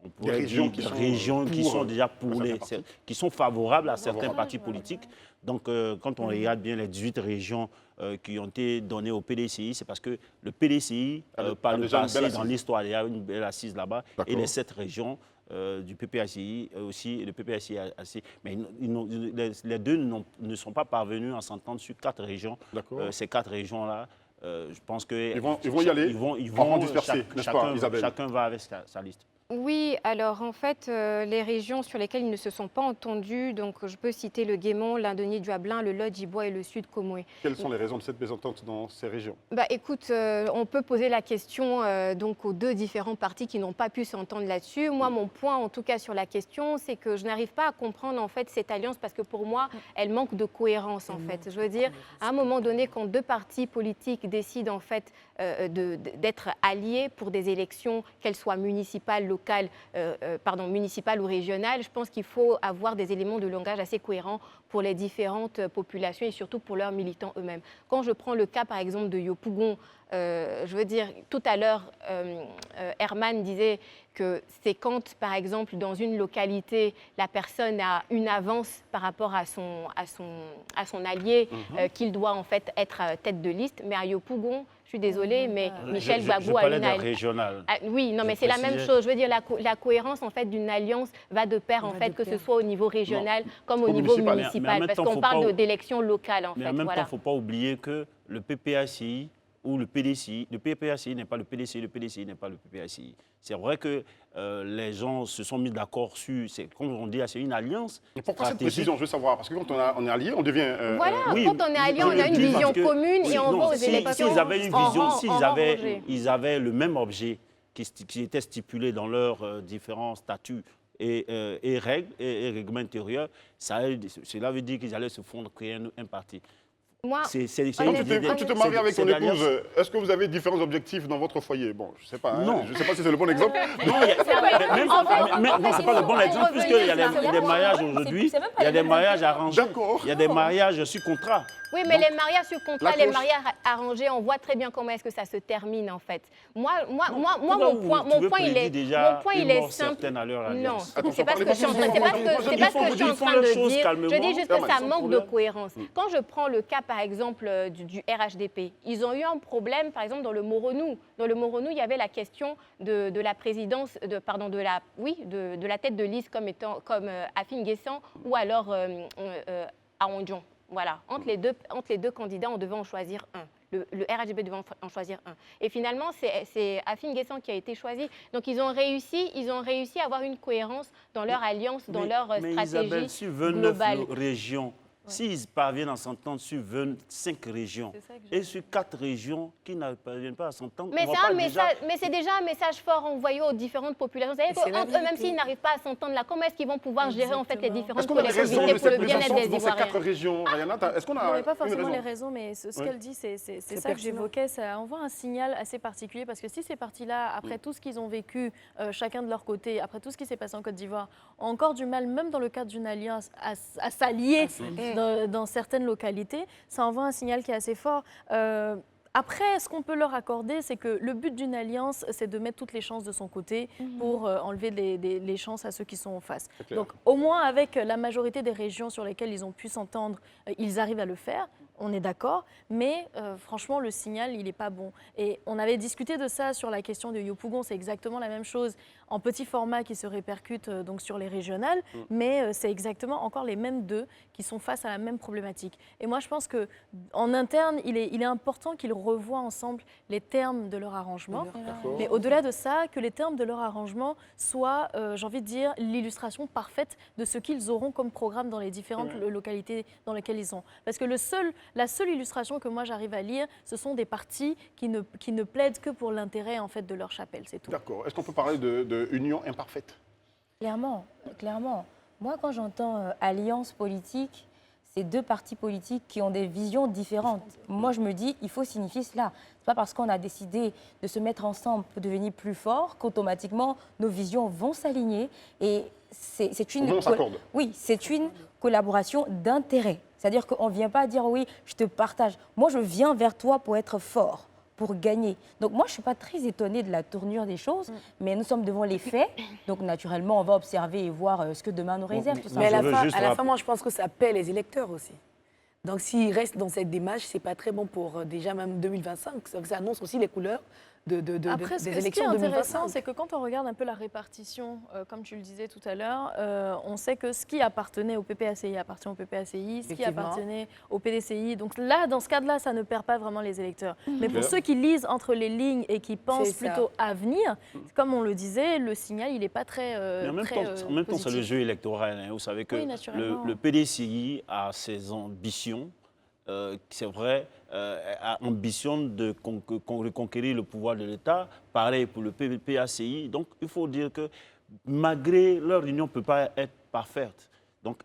on pourrait régions dire, qui des régions qui sont déjà qui sont favorables à certains partis politiques. Donc, quand on regarde bien les 18 régions qui ont été données au PDCI, c'est parce que le PDCI, par le passé, dans l'histoire, il y a une belle assise là-bas, et les 7 régions du PPACI aussi, le PPACI aussi. Mais les deux ne sont pas parvenus à s'entendre sur 4 régions. Ces 4 régions-là, je pense qu'ils vont y aller, ils vont en disperser, n'est-ce pas, Isabelle? Chacun va avec sa liste. Oui, alors en fait, les régions sur lesquelles ils ne se sont pas entendus, donc je peux citer le Guémont, l'Indonier-Duablin, le Lodge-Ibois et le Sud-Comoé. Quelles sont les raisons de cette mésentente dans ces régions? Bah, écoute, on peut poser la question donc aux 2 différents partis qui n'ont pas pu s'entendre là-dessus. Moi, mon point, en tout cas sur la question, c'est que je n'arrive pas à comprendre en fait cette alliance parce que pour moi, elle manque de cohérence en fait. Je veux dire, à un moment donné, quand 2 partis politiques décident en fait d'être alliés pour des élections, qu'elles soient municipales, locales, municipales ou régionales, je pense qu'il faut avoir des éléments de langage assez cohérents pour les différentes populations et surtout pour leurs militants eux-mêmes. Quand je prends le cas par exemple de Yopougon, je veux dire, tout à l'heure, Herman disait que c'est quand, par exemple, dans une localité, la personne a une avance par rapport à son allié, qu'il doit en fait être tête de liste. Mais à Yopougon, je suis désolée, mais Michel Gbagbo a une alliance. Oui, non, mais c'est la même chose. Je veux dire, la cohérence en fait d'une alliance va de pair en fait, que ce soit au niveau régional comme au niveau municipal, parce qu'on parle d'élections locales en fait. Mais en même temps, il ne faut pas oublier que le PPACI ou le PDCI, le PPACI n'est pas le PDCI, le PDCI n'est pas le PPACI. C'est vrai que les gens se sont mis d'accord sur, comme on dit, c'est une alliance. Mais pourquoi cette précision? Je veux savoir, parce que quand on est allié, on devient... Voilà, quand on est allié, on a une vision commune et on va aux élections. S'ils avaient une vision, s'ils avaient le même objet qui était stipulé dans leurs différents statuts et règles et règlements intérieurs, cela veut dire qu'ils allaient se fondre, créer un parti. Moi, Quand tu te maries avec ton épouse, est-ce que vous avez différents objectifs dans votre foyer? Bon, je ne sais pas. Non. Je ne sais pas si c'est le bon exemple. Non, c'est pas le bon exemple, puisqu'il y a des mariages aujourd'hui, il y a des mariages arrangés, il y a des mariages sur contrat. Oui, mais les mariages sur contrat, les mariages arrangés, on voit très bien comment est-ce que ça se termine en fait. Mon point, il est simple. Non, c'est pas ce que je suis en train de dire. Je dis juste que ça manque de cohérence. Quand je prends le cas, par exemple, du RHDP, ils ont eu un problème, par exemple, dans le Moronou. Dans le Moronou, il y avait la question de la présidence, de la tête de liste comme Afine Guessan ou alors Aondjon. Voilà, entre les deux candidats, on devait en choisir un. Le RHDP devait en choisir un. Et finalement, c'est Afine Guessan qui a été choisi. Donc, ils ont réussi à avoir une cohérence dans leur alliance, dans leur stratégie globale. Régions. S'ils parviennent à s'entendre sur 25 régions et sur 4 régions qui ne parviennent pas à s'entendre, mais c'est déjà un message fort envoyé aux différentes populations. Vous savez qu'entre eux, même s'ils n'arrivent pas à s'entendre là, comment est-ce qu'ils vont pouvoir gérer en fait les différentes collectivités pour le bien-être des Ivoiriens? Dans ces 4 régions, Rayana, est-ce qu'on a pas forcément les raisons, mais ce qu'elle dit, c'est ça que j'évoquais. Ça envoie un signal assez particulier parce que si ces partis-là, après tout ce qu'ils ont vécu, chacun de leur côté, après tout ce qui s'est passé en Côte d'Ivoire, ont encore du mal, même dans le cadre d'une alliance, à s'allier dans certaines localités, ça envoie un signal qui est assez fort. Après, ce qu'on peut leur accorder, c'est que le but d'une alliance, c'est de mettre toutes les chances de son côté pour enlever les chances à ceux qui sont en face. Donc, au moins, avec la majorité des régions sur lesquelles ils ont pu s'entendre, ils arrivent à le faire. On est d'accord, mais franchement, le signal, il n'est pas bon. Et on avait discuté de ça sur la question de Yopougon, c'est exactement la même chose en petit format qui se répercute donc sur les régionales, mais c'est exactement encore les mêmes deux qui sont face à la même problématique. Et moi, je pense qu'en interne, il est important qu'ils revoient ensemble les termes de leur arrangement, mais au-delà de ça, que les termes de leur arrangement soient, j'ai envie de dire, l'illustration parfaite de ce qu'ils auront comme programme dans les différentes localités dans lesquelles ils sont. Parce que la seule illustration que moi j'arrive à lire, ce sont des partis qui ne plaident que pour l'intérêt en fait de leur chapelle, c'est tout. D'accord. Est-ce qu'on peut parler de union imparfaite? Clairement. Moi, quand j'entends alliance politique, c'est 2 partis politiques qui ont des visions différentes. Moi, je me dis, il faut signifier cela. Ce n'est pas parce qu'on a décidé de se mettre ensemble pour devenir plus fort qu'automatiquement nos visions vont s'aligner. Et c'est une collaboration d'intérêt. C'est-à-dire qu'on ne vient pas dire oui, je te partage. Moi, je viens vers toi pour être fort. pour gagner. Donc moi, je ne suis pas très étonnée de la tournure des choses, mais nous sommes devant les faits. Donc naturellement, on va observer et voir ce que demain nous réserve. Tout Mais à simplement. la fin, moi, je pense que ça paie les électeurs aussi. Donc s'ils restent dans cette démarche, c'est pas très bon pour déjà même 2025. Ça annonce aussi les couleurs Après, ce des qui est élections intéressant, 2025. c'est que quand on regarde un peu la répartition, comme tu le disais tout à l'heure, on sait que ce qui appartenait au PPACI appartient au PPACI, ce qui Effectivement. appartenait au PDCI. Donc là, dans ce cadre-là, ça ne perd pas vraiment les électeurs. Mais pour Claire. ceux qui lisent entre les lignes et qui pensent C'est ça. plutôt à venir, comme on le disait, le signal, il n'est pas très Mais en même très, temps, en même temps, c'est le positif. jeu électoral. Hein. Vous savez que Oui, naturellement. le PDCI a ses ambitions. C'est vrai, a ambition de reconquérir le pouvoir de l'État. Pareil pour le PACI. Donc, il faut dire que malgré leur union ne peut pas être parfaite. Donc,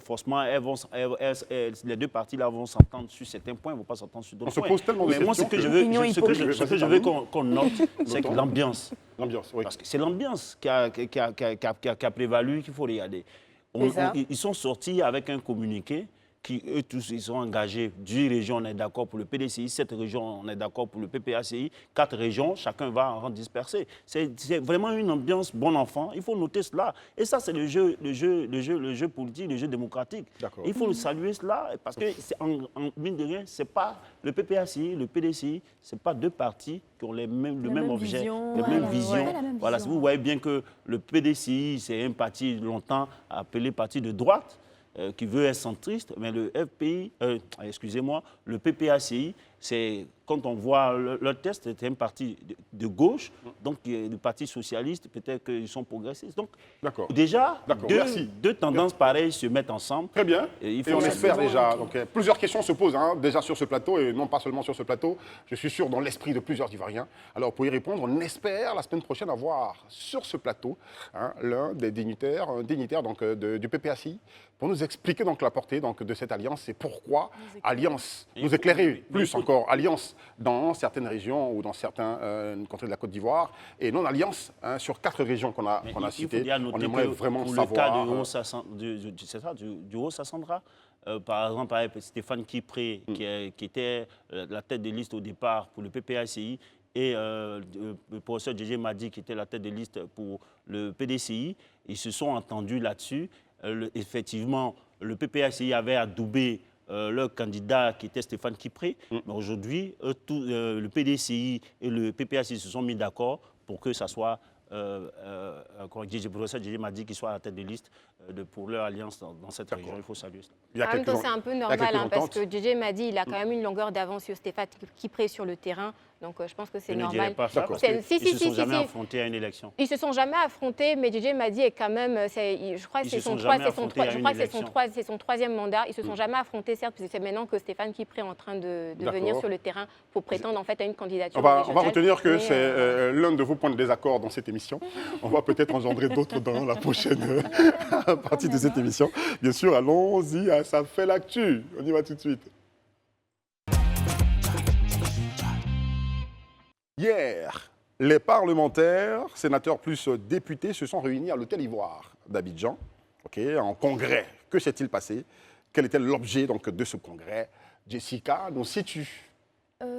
forcément, les deux parties-là vont s'entendre sur certains points, ils ne vont pas s'entendre sur On d'autres se points. pose tellement de Mais moi, ce questions que je que- veux, Opinion ce que je hypocrite. veux qu'on note, c'est que Notons. l'ambiance. L'ambiance, oui. Parce que c'est l'ambiance qui a prévalu qu'il faut regarder. C'est ça. Ils sont sortis avec un communiqué qui, eux tous, ils sont engagés. 10 régions, on est d'accord pour le PDCI, 7 régions, on est d'accord pour le PPACI, 4 régions, chacun va en rang dispersé. C'est vraiment une ambiance bon enfant. Il faut noter cela. Et ça, c'est le jeu politique, le jeu démocratique. D'accord. Il faut saluer cela parce que, mine de rien, c'est pas le PPACI, le PDCI, c'est pas deux partis qui ont le même même objet, vision, les voilà, mêmes visions. ouais, la même Voilà, vision. vous voyez bien que le PDCI, c'est un parti longtemps appelé parti de droite, qui veut être centriste, mais le FPI, excusez-moi, le PPACI, c'est, quand on voit leur test, c'était un parti de gauche, donc le parti socialiste, peut-être qu'ils sont progressistes. Donc, D'accord. déjà, D'accord, merci. deux tendances pareilles se mettent ensemble. Très bien. Et il Et faut on saluer. espère déjà. Donc, plusieurs questions se posent déjà sur ce plateau, et non pas seulement sur ce plateau. Je suis sûr dans l'esprit de plusieurs Ivoiriens. Alors, pour y répondre, on espère la semaine prochaine avoir sur ce plateau l'un des dignitaires, un dignitaire donc, du PPACI, pour nous expliquer donc, la portée donc, de cette alliance et pourquoi alliance, nous éclairer plus encore, alliance dans certaines régions ou dans certaines contrées de la Côte d'Ivoire, et non-alliance sur 4 régions qu'on a, Mais qu'on a il faut citées. bien On noter aimerait que vraiment pour savoir. le cas du Haut-Sassandra, par exemple, avec Stéphane Kipré, qui était la tête de liste au départ pour le PPACI, et le professeur Djidji Madi, qui était la tête de liste pour le PDCI, ils se sont entendus là-dessus. Effectivement, le PPACI avait adoubé leur candidat qui était Stéphane Kipré, mais aujourd'hui, le PDCI et le PPACI se sont mis d'accord pour que ça soit le professeur Djidji Madi qui soit à la tête de liste pour leur alliance dans cette région. Il faut saluer cela. Il y a En même temps, quelques- c'est un peu il y a normal quelques parce ententes. que JJ m'a dit il a quand même une longueur d'avance sur Stéphane Kipré sur le terrain. Donc je pense que c'est Je ne normal. dirais pas ça D'accord. parce qu'ils Si, ne se sont si, jamais si. affrontés à une élection. Ils se sont jamais affrontés, mais JJ m'a dit est quand même, je crois que Ils c'est se sont son jamais trois- c'est son affrontés trois- à je une crois que élection. c'est son troisième mandat. Ils se sont jamais affrontés, certes, parce que c'est maintenant que Stéphane Kipré est en train de D'accord. venir sur le terrain pour prétendre en fait à une candidature. On va régionale. retenir que Mais, c'est l'un de vos points de désaccord dans cette émission. On va peut-être engendrer d'autres dans la prochaine partie de cette émission. Bien sûr, allons-y, ça fait l'actu. On y va tout de suite. Hier, les parlementaires, sénateurs plus députés se sont réunis à l'Hôtel Ivoire d'Abidjan, en congrès. Que s'est-il passé? Quel était l'objet donc, de ce congrès? Jessica nous situe.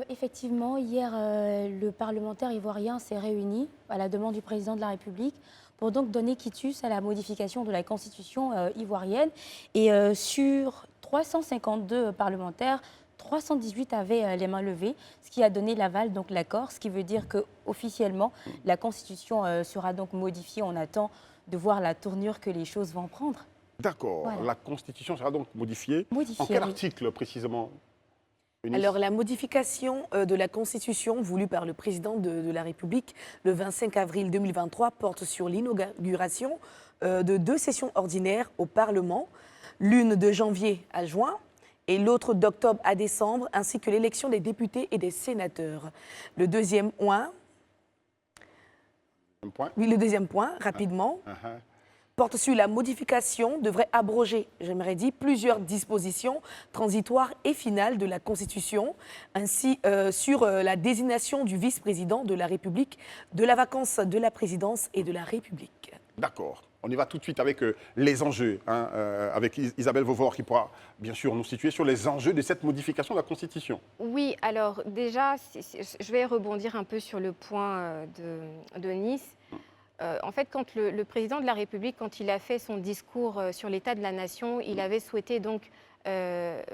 Effectivement, hier, le parlementaire ivoirien s'est réuni à la demande du président de la République pour donc donner quitus à la modification de la constitution ivoirienne. Et sur 352 parlementaires, 318 avaient les mains levées, ce qui a donné l'aval, donc l'accord, ce qui veut dire qu'officiellement, la constitution sera donc modifiée. On attend de voir la tournure que les choses vont prendre. D'accord. Voilà. La Constitution sera donc modifiée. Modifiée, En quel oui. article précisément, Eunice? Alors, la modification de la Constitution voulue par le président de la République le 25 avril 2023 porte sur l'inauguration de 2 sessions ordinaires au Parlement, l'une de janvier à juin et l'autre d'octobre à décembre, ainsi que l'élection des députés et des sénateurs. Le deuxième point, rapidement, porte sur la modification, devrait abroger, j'aimerais dire, plusieurs dispositions transitoires et finales de la Constitution, ainsi sur la désignation du vice-président de la République, de la vacance de la présidence et de la République. D'accord. On y va tout de suite avec les enjeux, hein, avec Isabelle Vauvor qui pourra bien sûr nous situer sur les enjeux de cette modification de la Constitution. Oui, alors déjà, je vais rebondir un peu sur le point de Nice. En fait, quand le président de la République, quand il a fait son discours sur l'état de la nation, il avait souhaité donc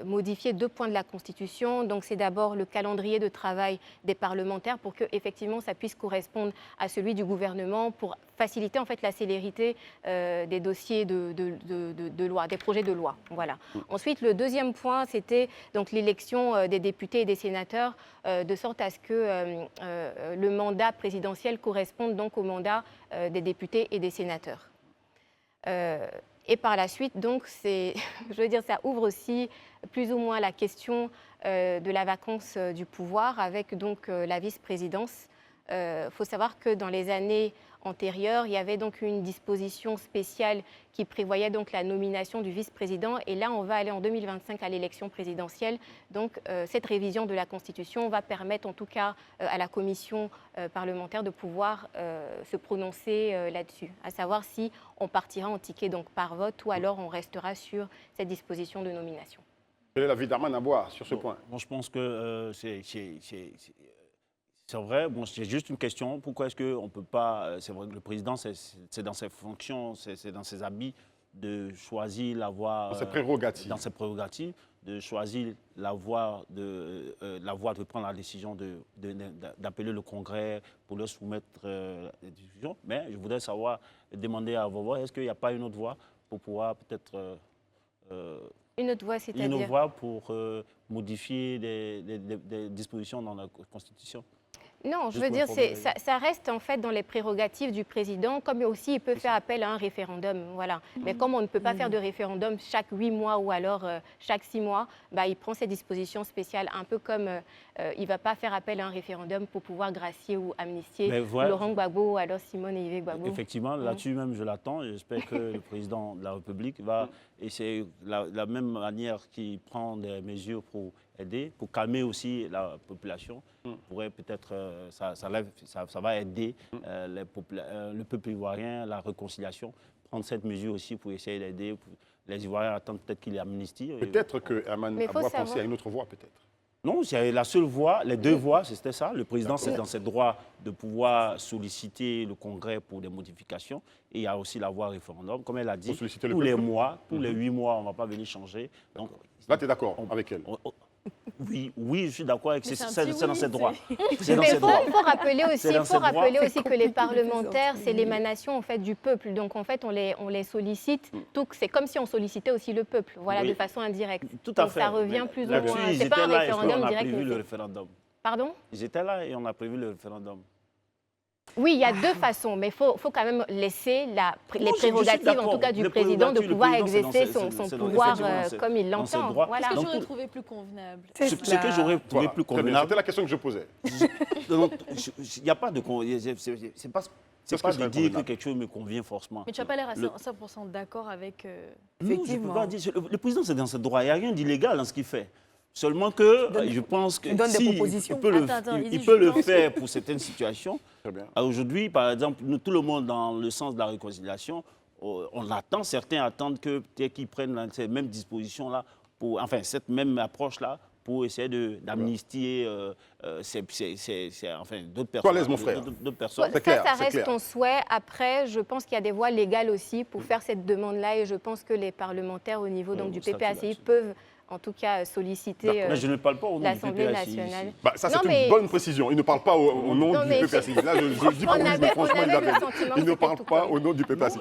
modifier 2 points de la Constitution. Donc, c'est d'abord le calendrier de travail des parlementaires pour que, effectivement, ça puisse correspondre à celui du gouvernement pour faciliter en fait la célérité des dossiers de loi, des projets de loi. Voilà. Ensuite, le deuxième point, c'était donc l'élection des députés et des sénateurs, de sorte à ce que le mandat présidentiel corresponde donc au mandat des députés et des sénateurs. Et par la suite, donc, je veux dire, ça ouvre aussi plus ou moins la question de la vacance du pouvoir avec donc la vice-présidence. Faut savoir que dans les années antérieures, il y avait donc une disposition spéciale qui prévoyait donc la nomination du vice-président. Et là, on va aller en 2025 à l'élection présidentielle. Donc, cette révision de la Constitution va permettre, en tout cas, à la commission parlementaire de pouvoir se prononcer là-dessus, à savoir si on partira en ticket donc par vote ou alors on restera sur cette disposition de nomination. Quel est l'avis d'Arman Aboua sur ce point? Bon, je pense que c'est vrai, bon, c'est juste une question. Pourquoi est-ce qu'on ne peut pas... C'est vrai que le président, c'est dans ses fonctions, c'est dans ses habits de choisir la voie... Dans ses prérogatives. Dans ses prérogatives, de choisir la voie de prendre la décision d'appeler le Congrès pour leur soumettre les discussions. Mais je voudrais savoir, demander à vos voix, est-ce qu'il n'y a pas une autre voie pour pouvoir peut-être... Une autre voie, c'est-à-dire? Une autre voie pour modifier des dispositions dans la Constitution? Non, je veux dire, ça reste en fait dans les prérogatives du président, comme aussi il peut faire appel à un référendum. Voilà. Mais comme on ne peut pas faire de référendum chaque 8 mois ou alors chaque 6 mois, bah, il prend ses dispositions spéciales, un peu comme il ne va pas faire appel à un référendum pour pouvoir gracier ou amnistier Laurent Gbagbo ou alors Simone et Yves Gbagbo. Effectivement, là-dessus même, je l'attends. J'espère que le président de la République va essayer, la même manière qu'il prend des mesures pour aider, pour calmer aussi la population, pourrait peut-être, ça va aider le peuple ivoirien, la réconciliation, prendre cette mesure aussi pour essayer d'aider. Les Ivoiriens attendent peut-être qu'il y ait amnistie. Peut-être que Arman Aboua pensait à une autre voie, peut-être. Non, c'est la seule voie, les deux voies, c'était ça. Le président, c'est dans ses droits de pouvoir solliciter le Congrès pour des modifications. Et il y a aussi la voie référendum. Comme elle a dit, tous les mois, tous les 8 mois, on ne va pas venir changer. Donc, là, tu es d'accord avec elle? Oui, je suis d'accord avec c'est dans ses droits. Mais il faut rappeler aussi que les parlementaires, c'est l'émanation en fait du peuple. Donc en fait, on les sollicite. C'est comme si on sollicitait aussi le peuple, voilà, de façon indirecte. Tout à fait. Ça revient plus ou moins. C'est pas un référendum direct. On a prévu le référendum. Pardon? Ils étaient là et on a prévu le référendum. Oui, il y a deux façons, mais il faut quand même laisser les prérogatives, en tout cas du président, de pouvoir exercer son pouvoir comme il l'entend. Voilà. Qu'est-ce que j'aurais trouvé plus convenable? Ce que j'aurais trouvé plus convenable... C'était la question que je posais. Il n'y a pas de... C'est pas de dire que quelque chose me convient forcément. Mais tu n'as pas l'air à 100% d'accord avec... Non, je ne peux pas dire. Le président, c'est dans ses droits. Il n'y a rien d'illégal dans ce qu'il fait. Seulement que je pense que si il peut le faire pour certaines situations. Aujourd'hui, par exemple, tout le monde dans le sens de la réconciliation, certains attendent qu'ils prennent ces mêmes dispositions-là, cette même approche-là, pour essayer d'amnistier d'autres personnes. Toi, laisse mon frère. Ça reste ton souhait. Après, je pense qu'il y a des voies légales aussi pour faire cette demande-là et je pense que les parlementaires au niveau du PPACI peuvent en tout cas solliciter mais je ne parle pas au nom l'Assemblée du nationale. Bah, ça, c'est une bonne précision. Il ne parle pas au nom du PPACI. Là, je le dis pour lui, mais franchement, il ne parle pas au nom du PPACI.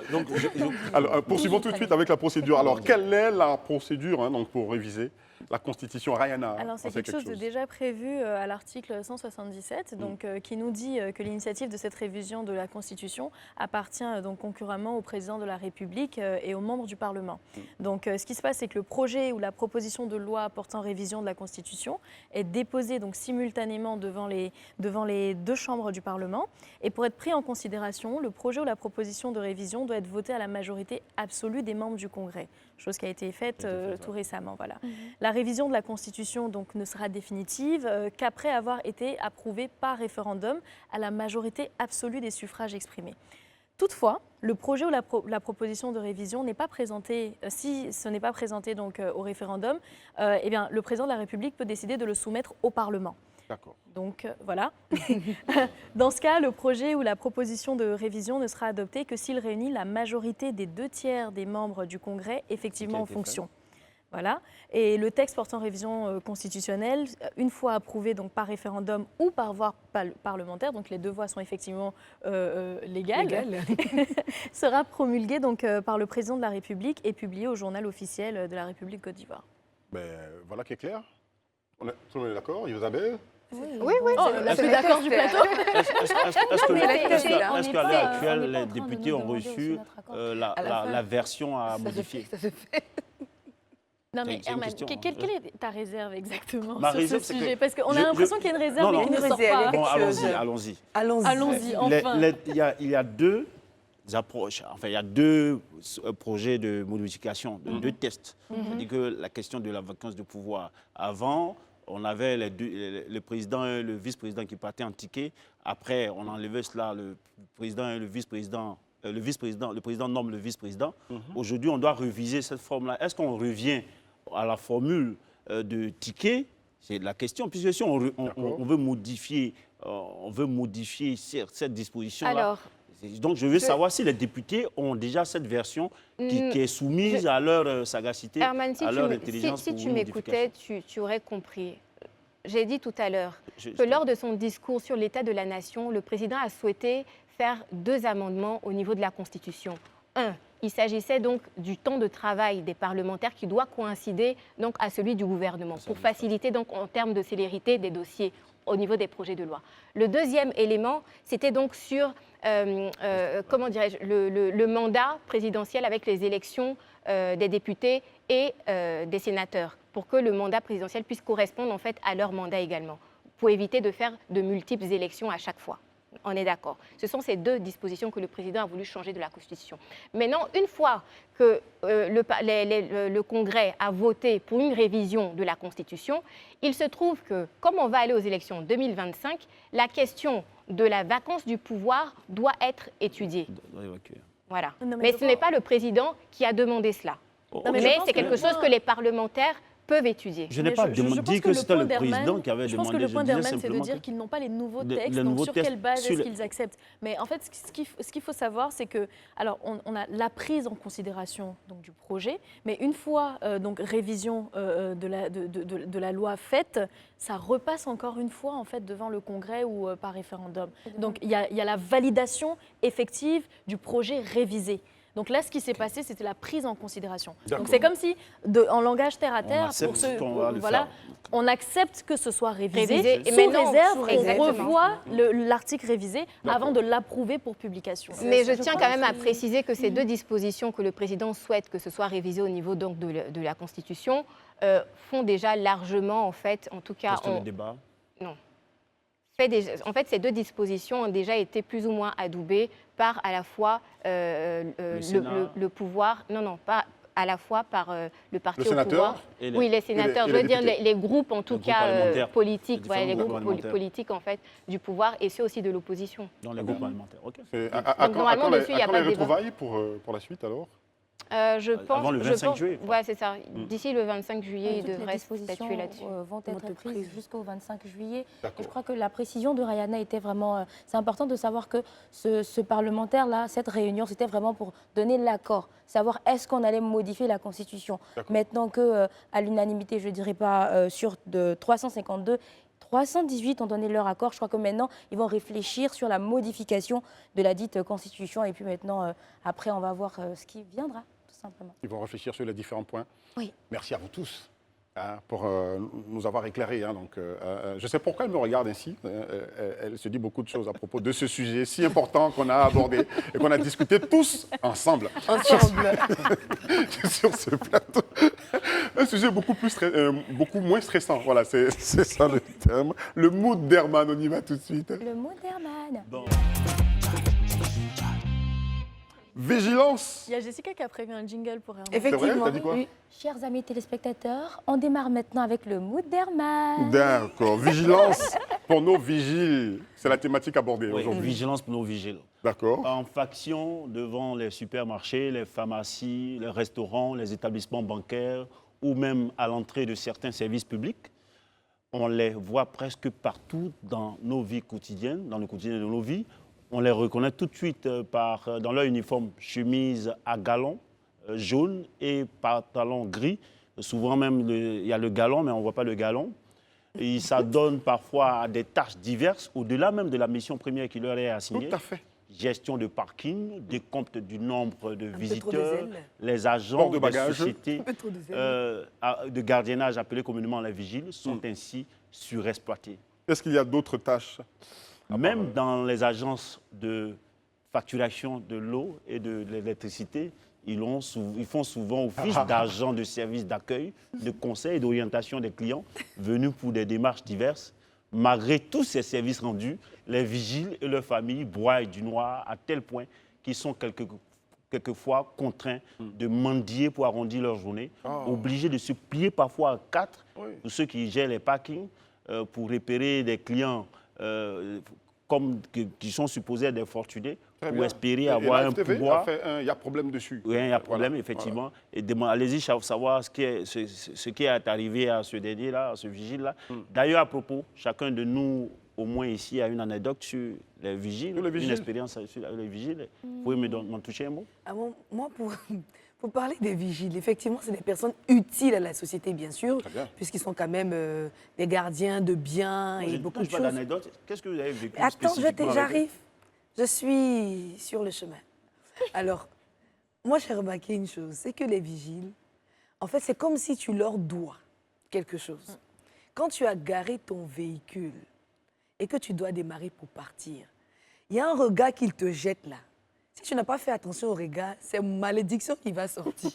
Alors, poursuivons tout de suite avec la procédure. Alors, quelle est la procédure pour réviser la Constitution? Rayana? Alors, c'est quelque chose de déjà prévu à l'article 177, qui nous dit que l'initiative de cette révision de la Constitution appartient donc concurremment au président de la République et aux membres du Parlement. Donc, ce qui se passe, c'est que le projet ou la proposition de loi portant révision de la Constitution est déposée donc simultanément devant les deux chambres du Parlement. Et pour être pris en considération, le projet ou la proposition de révision doit être voté à la majorité absolue des membres du Congrès, chose qui a été faite tout récemment. Voilà. La révision de la Constitution donc, ne sera définitive qu'après avoir été approuvée par référendum à la majorité absolue des suffrages exprimés. Toutefois, le projet ou la proposition de révision n'est pas présenté, si ce n'est pas présenté donc, au référendum, eh bien, le président de la République peut décider de le soumettre au Parlement. D'accord. Donc voilà. Dans ce cas, le projet ou la proposition de révision ne sera adopté que s'il réunit la majorité des 2/3 des membres du Congrès effectivement en fonction. Voilà. Et le texte portant révision constitutionnelle, une fois approuvé donc, par référendum ou par voie parlementaire, donc les deux voies sont effectivement légales, sera promulgué donc, par le président de la République et publié au journal officiel de la République Côte d'Ivoire. Ben, voilà qui est clair. Tout le monde est d'accord, Isabelle? Oui, La plus d'accord du plateau. Est-ce qu'à l'heure actuelle, les députés ont reçu la version à modifier? Non mais C'est une Herman, question, quelle est ta réserve exactement Ma sur réserve, ce c'est que sujet? Parce qu'on a je- l'impression qu'il y a une réserve Non, mais qui non. ne sort pas. Bon, allons-y. Allons-y, enfin. Il y a deux approches. Enfin, il y a deux projets de modification, deux tests. C'est-à-dire que la question de la vacance de pouvoir. Avant, on avait le président et le vice-président qui partaient en ticket. Après, on enlevait cela, le président et le vice-président. Le président nomme le vice-président. Aujourd'hui, on doit réviser cette forme-là. Est-ce qu'on revient à la formule de ticket? C'est la question. Puisque si on veut modifier, cette disposition-là. Alors, donc, je veux savoir si les députés ont déjà cette version qui est soumise à leur sagacité, Herman, à leur intelligence. si pour tu une m'écoutais, tu aurais compris. J'ai dit tout à l'heure que lors de son discours sur l'état de la nation, le président a souhaité faire 2 amendements au niveau de la Constitution. Un, il s'agissait donc du temps de travail des parlementaires qui doit coïncider donc à celui du gouvernement pour faciliter donc en termes de célérité des dossiers au niveau des projets de loi. Le deuxième élément, c'était donc sur comment dirais-je, le mandat présidentiel avec les élections des députés et des sénateurs pour que le mandat présidentiel puisse correspondre en fait à leur mandat également, pour éviter de faire de multiples élections à chaque fois. On est d'accord. Ce sont ces 2 dispositions que le président a voulu changer de la Constitution. Maintenant, une fois que le Congrès a voté pour une révision de la Constitution, il se trouve que, comme on va aller aux élections 2025, la question de la vacance du pouvoir doit être étudiée. Voilà. Non, mais ce n'est pas le président qui a demandé cela. Non, mais je mais pense c'est que quelque le chose point- que les parlementaires peuvent étudier. Je n'ai Mais pas je pense dit que le c'était point le président d'Herman- qui avait demandé. Je pense que le point disais d'Herman, c'est de simplement dire que- qu'ils n'ont pas les nouveaux les textes, nouveaux donc sur textes, quelle base sur est-ce le- qu'ils acceptent. Mais en fait, ce qu'il faut savoir, c'est que, alors, on a la prise en considération donc, du projet, mais une fois donc révision de la loi faite, ça repasse encore une fois en fait devant le Congrès ou par référendum. Donc il y a la validation effective du projet révisé. Donc là, ce qui s'est passé, c'était la prise en considération. Donc c'est comme si, en langage terre à terre, accepte pour ceux, qu'on va le voilà, faire. on accepte que ce soit révisé, Révisé. Et sous maintenant, réserve qu'on exactement. revoie l'article révisé avant de l'approuver pour publication. Mais je tiens quand même à préciser que ces 2 dispositions que le président souhaite que ce soit révisé au niveau donc, de la Constitution font déjà largement, en fait, en tout cas... Question de débat. Non. En fait, ces 2 dispositions ont déjà été plus ou moins adoubées par à la fois le pouvoir, pas à la fois par le parti Le au sénateur pouvoir. et les- Oui, les sénateurs, et je les veux dire députés. les groupes en tout Les groupes cas parlementaires. politiques, Les les différents groupes groupes parlementaires. politiques en fait du pouvoir et ceux aussi de l'opposition. Dans les groupes parlementaires. OK. normalement, dessus, il y a pas de les débat. retrouvailles pour la suite alors? Je pense, Avant le 25 juillet, quoi. Ouais, c'est ça. D'ici le 25 juillet, il Toutes les devrait dispositions statuer là-dessus. vont être prises jusqu'au 25 juillet. Et D'accord. je crois que la précision de Rayana était vraiment... c'est important de savoir que ce parlementaire-là, cette réunion, c'était vraiment pour donner l'accord, savoir est-ce qu'on allait modifier la Constitution. D'accord. Maintenant que, à l'unanimité, je ne dirais pas sur de 352, 318 ont donné leur accord. Je crois que maintenant, ils vont réfléchir sur la modification de la dite Constitution. Et puis maintenant, après, on va voir ce qui viendra, tout simplement. Ils vont réfléchir sur les différents points. Oui. Merci à vous tous pour nous avoir éclairés. Donc, je sais pourquoi elle me regarde ainsi. Elle se dit beaucoup de choses à propos de ce sujet si important qu'on a abordé et qu'on a discuté tous ensemble. Sur ce plateau. Un sujet beaucoup moins stressant. Voilà, c'est ça le terme. Le mood d'Herman, on y va tout de suite. Le mot d'Herman. Bon. Vigilance. Il y a Jessica qui a prévu un jingle pour Herman. Effectivement. T'as dit quoi? Oui. Chers amis téléspectateurs, on démarre maintenant avec le mood d'Herman. D'accord. Vigilance pour nos vigiles. C'est la thématique abordée Oui, aujourd'hui. vigilance pour nos vigiles. D'accord. En faction devant les supermarchés, les pharmacies, les restaurants, les établissements bancaires ou même à l'entrée de certains services publics. On les voit presque partout dans nos vies quotidiennes, dans le quotidien de nos vies. On les reconnaît tout de suite dans leur uniforme chemise à galons jaune et pantalon gris. Souvent même, il y a le galon, mais on ne voit pas le galon. Et ça donne parfois à des tâches diverses, au-delà même de la mission première qui leur est assignée. Tout à fait. Gestion de parking, décompte du nombre de peu trop de visiteurs, zèle. les agents Port de des bagages. sociétés Un peu trop de zèle. de gardiennage appelés communément les vigiles sont ainsi surexploités. Est-ce qu'il y a d'autres tâches? Même dans les agences de facturation de l'eau et de l'électricité, ils font souvent office d'agents de services d'accueil, de conseil et d'orientation des clients venus pour des démarches diverses. Malgré tous ces services rendus, les vigiles et leurs familles broient du noir à tel point qu'ils sont quelquefois contraints de mendier pour arrondir leur journée, obligés de se plier parfois à quatre pour ceux qui gèrent les parkings, pour repérer des clients qui sont supposés être des fortunés, Très pour bien. espérer Et avoir un l'AFTV pouvoir. a fait un, il y a problème dessus. Oui, il y a problème, Voilà. effectivement. Et allez-y, savoir ce qui est arrivé à ce dernier-là, à ce vigile-là. D'ailleurs, à propos, chacun de nous, au moins ici, a une anecdote sur les vigiles, Sur les vigiles. une expérience sur les vigiles. Vous pouvez m'en toucher un mot? Ah bon, moi, pour parler des vigiles, effectivement, c'est des personnes utiles à la société, bien sûr, Très bien. puisqu'ils sont quand même des gardiens de biens Je et ne beaucoup touche de pas choses. d'anecdote. Qu'est-ce que vous avez vécu Attends, spécifiquement avec eux? j'arrive. Je suis sur le chemin. Alors, moi, j'ai remarqué une chose, c'est que les vigiles, en fait, c'est comme si tu leur dois quelque chose. Quand tu as garé ton véhicule et que tu dois démarrer pour partir, il y a un regard qu'ils te jettent là. Si tu n'as pas fait attention au regard, c'est malédiction qui va sortir.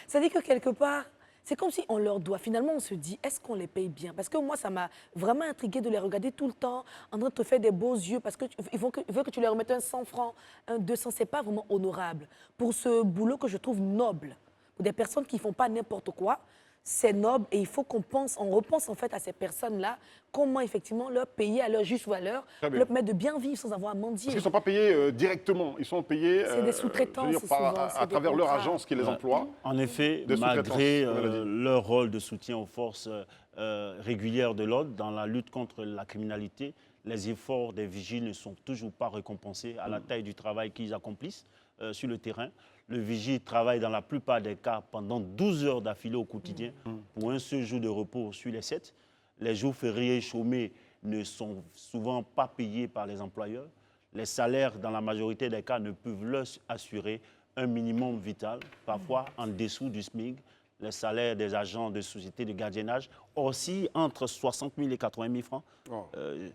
C'est-à-dire que quelque part, c'est comme si on leur doit. Finalement, on se dit, est-ce qu'on les paye bien? Parce que moi, ça m'a vraiment intrigué de les regarder tout le temps en train de te faire des beaux yeux parce qu'ils veulent que tu leur remettes un 100 francs, un 200. Ce n'est pas vraiment honorable. Pour ce boulot que je trouve noble, pour des personnes qui ne font pas n'importe quoi, c'est noble et il faut qu'on repense en fait à ces personnes-là, comment effectivement leur payer à leur juste valeur, Très bien. leur permettre de bien vivre sans avoir à Parce mendier. qu'ils ne sont pas payés directement, ils sont payés C'est des sous-traitants, je veux dire, souvent, à c'est des travers leur contrats. agence qui les emploie. En effet, de malgré sous-traitance, comme elle a dit. leur rôle de soutien aux forces régulières de l'ordre dans la lutte contre la criminalité, les efforts des vigiles ne sont toujours pas récompensés à la taille du travail qu'ils accomplissent sur le terrain. Le vigile travaille dans la plupart des cas pendant 12 heures d'affilée au quotidien pour un seul jour de repos sur les 7. Les jours fériés et chômés ne sont souvent pas payés par les employeurs. Les salaires, dans la majorité des cas, ne peuvent leur assurer un minimum vital, parfois en dessous du SMIC. Les salaires des agents de sociétés de gardiennage oscillent entre 60 000 et 80 000 francs. Oh.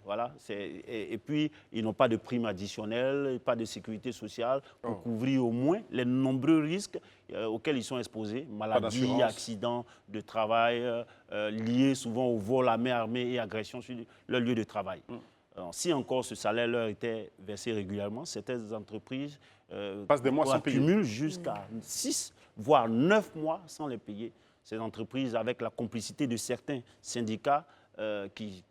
Voilà, et puis, ils n'ont pas de prime additionnelle, pas de sécurité sociale pour couvrir au moins les nombreux risques auxquels ils sont exposés. Maladies, d'assurance. accidents de travail, liés souvent au vol à main armée et agressions sur leur lieu de travail. Alors, si encore ce salaire leur était versé régulièrement, certaines entreprises Passent des mois sans payer. cumulent jusqu'à 6, voire 9 mois sans les payer. Ces entreprises, avec la complicité de certains syndicats qui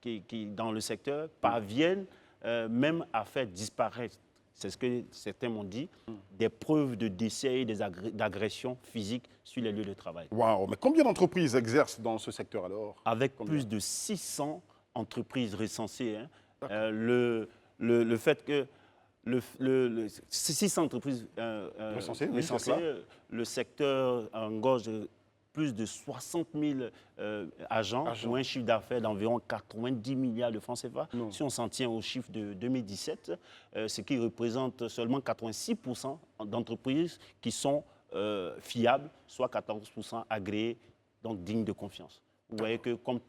dans le secteur, parviennent même à faire disparaître, c'est ce que certains m'ont dit, des preuves de décès et d'agressions physiques sur les lieux de travail. Waouh, mais combien d'entreprises exercent dans ce secteur alors? Avec Combien? plus de 600 entreprises recensées, le fait que 600 entreprises Recensées, oui, c'est cela. le secteur engorge plus de 60 000 agents pour un chiffre d'affaires d'environ 90 milliards de francs CFA. Non. Si on s'en tient au chiffre de 2017, ce qui représente seulement 86% d'entreprises qui sont fiables, soit 14% agréées, donc dignes de confiance. Vous voyez que comme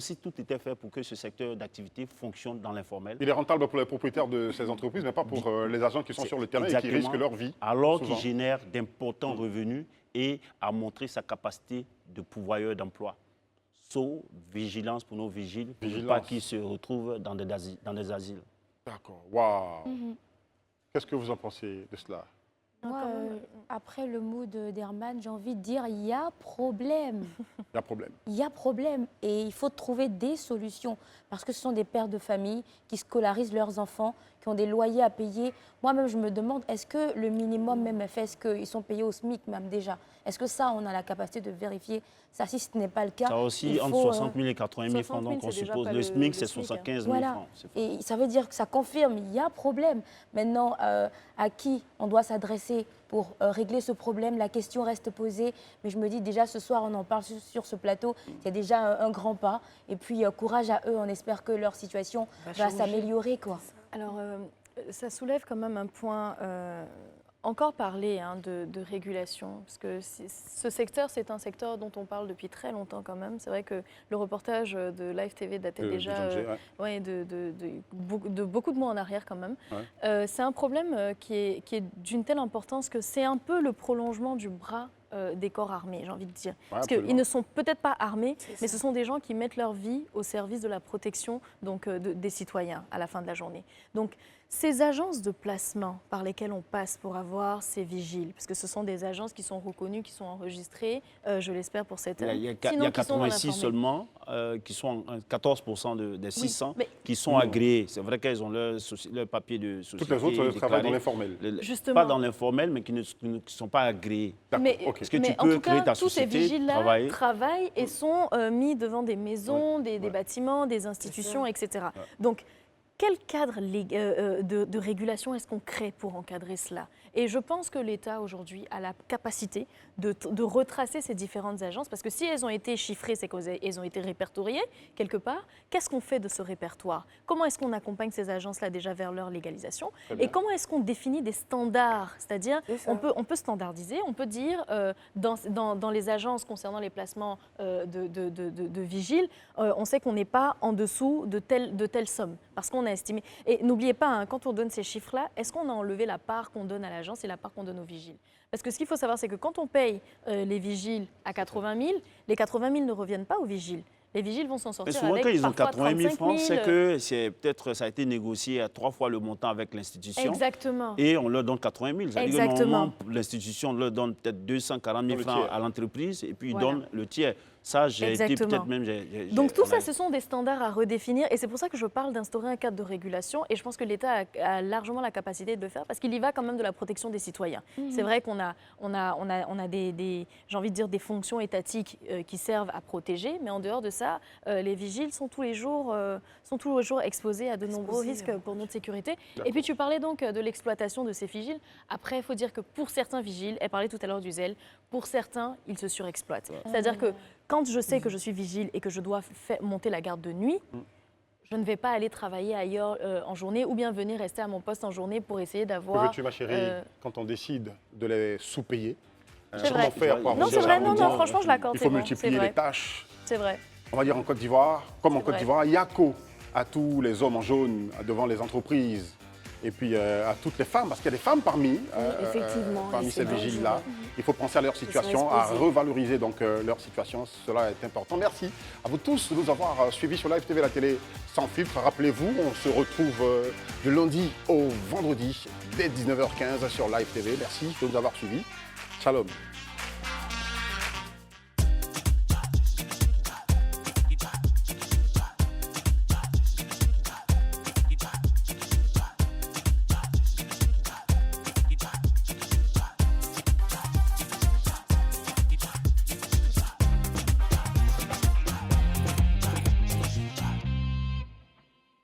si tout était fait pour que ce secteur d'activité fonctionne dans l'informel. Il est rentable pour les propriétaires de ces entreprises, mais pas pour les agents qui sont sur le terrain et qui Exactement. risquent leur vie. Alors souvent. qu'il génère d'importants revenus et a montré sa capacité de pourvoyeur d'emploi. Vigilance pour nos vigiles, pour ne pas Vigilance. qu'ils se retrouvent dans des asiles. D'accord, waouh. Qu'est-ce que vous en pensez de cela? Moi, quand même, après le mot d'Herman, j'ai envie de dire il y a problème. Il y a problème. Il y a problème et il faut trouver des solutions parce que ce sont des pères de famille qui scolarisent leurs enfants, qui ont des loyers à payer. Moi-même, je me demande, est-ce que le minimum même est fait? Est-ce qu'ils sont payés au SMIC même déjà? Est-ce que ça, on a la capacité de vérifier ça? Si ce n'est pas le cas, Ça aussi, il entre faut, 60 000 et 80 000 francs, 60 000, donc on c'est déjà suppose. pas Le le SMIC, c'est SMIC, hein. 75 000 Voilà. francs. C'est fou. Et ça veut dire que ça confirme, il y a problème. Maintenant, à qui on doit s'adresser pour régler ce problème? La question reste posée. Mais je me dis déjà, ce soir, on en parle sur ce plateau. Il y a déjà un grand pas. Et puis, courage à eux. On espère que leur situation va changer. s'améliorer, quoi. Alors, ça soulève quand même un point, encore parler de régulation, parce que ce secteur, c'est un secteur dont on parle depuis très longtemps quand même. C'est vrai que le reportage de Live TV datait déjà de beaucoup de mois en arrière quand même. Ouais. C'est un problème qui est d'une telle importance que c'est un peu le prolongement du bras des corps armés, j'ai envie de dire. Parce qu'ils ne sont peut-être pas armés, mais ce sont des gens qui mettent leur vie au service de la protection donc, des citoyens à la fin de la journée. Donc, ces agences de placement par lesquelles on passe pour avoir ces vigiles, parce que ce sont des agences qui sont reconnues, qui sont enregistrées, je l'espère pour cette année. Il y a 86 seulement, qui sont 14% des 600, qui sont agréés. C'est vrai qu'elles ont leur papier de société. Toutes les autres travaillent dans l'informel. Justement. Pas dans l'informel, mais qui ne sont pas agréés. Mais, Parce que tu mais en peux tout créer cas, ta tous ces société, vigiles-là travaillent et sont mis devant des maisons, des bâtiments, des institutions, etc. Donc, quel cadre de régulation est-ce qu'on crée pour encadrer cela? Et je pense que l'État aujourd'hui a la capacité de retracer ces différentes agences, parce que si elles ont été chiffrées, c'est qu'elles ont été répertoriées quelque part. Qu'est-ce qu'on fait de ce répertoire? Comment est-ce qu'on accompagne ces agences-là déjà vers leur légalisation? Et comment est-ce qu'on définit des standards? C'est-à-dire, on peut standardiser, on peut dire dans les agences concernant les placements de vigiles, on sait qu'on n'est pas en dessous de telle somme, parce qu'on a estimé. Et n'oubliez pas, hein, quand on donne ces chiffres-là, est-ce qu'on a enlevé la part qu'on donne à l'agence et la part qu'on donne aux vigiles? Parce que ce qu'il faut savoir, c'est que quand on paye les vigiles à 80 000, les 80 000 ne reviennent pas aux vigiles. Les vigiles vont s'en sortir souvent, avec quand ils ont parfois 80 000 francs, 35 c'est 000. que peut-être ça a été négocié à 3 fois le montant avec l'institution. Exactement. Et on leur donne 80 000. Ça veut dire que Exactement. normalement, l'institution leur donne peut-être 240 000 francs à l'entreprise et puis ils Voilà. donnent le tiers. Ça, j'ai été peut-être même... Donc tout ça, ce sont des standards à redéfinir et c'est pour ça que je parle d'instaurer un cadre de régulation et je pense que l'État a largement la capacité de le faire parce qu'il y va quand même de la protection des citoyens. C'est vrai qu'on a des j'ai envie de dire, des fonctions étatiques qui servent à protéger, mais en dehors de ça, les vigiles sont tous les jours exposés à de nombreux risques pour notre sécurité. Et puis tu parlais donc de l'exploitation de ces vigiles. Après, il faut dire que pour certains vigiles, elle parlait tout à l'heure du zèle, pour certains, ils se surexploitent. C'est-à-dire que quand je sais que je suis vigile et que je dois monter la garde de nuit, je ne vais pas aller travailler ailleurs en journée ou bien venir rester à mon poste en journée pour essayer d'avoir... Que veux-tu, ma chérie, quand on décide de les sous-payer, C'est vrai. faire pour Non, avoir c'est des vrai, armes? non, franchement, je l'accorde. Il c'est faut bon, multiplier c'est vrai. les tâches. C'est vrai. On va dire en Côte d'Ivoire, comme en C'est Côte vrai. d'Ivoire, Yako à tous les hommes en jaune devant les entreprises et puis à toutes les femmes, parce qu'il y a des femmes parmi effectivement, ces vigiles-là. Il faut penser à leur situation, à exposés. revaloriser donc leur situation. Cela est important. Merci à vous tous de nous avoir suivis sur Live TV, la télé sans filtre. Rappelez-vous, on se retrouve de lundi au vendredi dès 19h15 sur Live TV. Merci de nous avoir suivis. Shalom.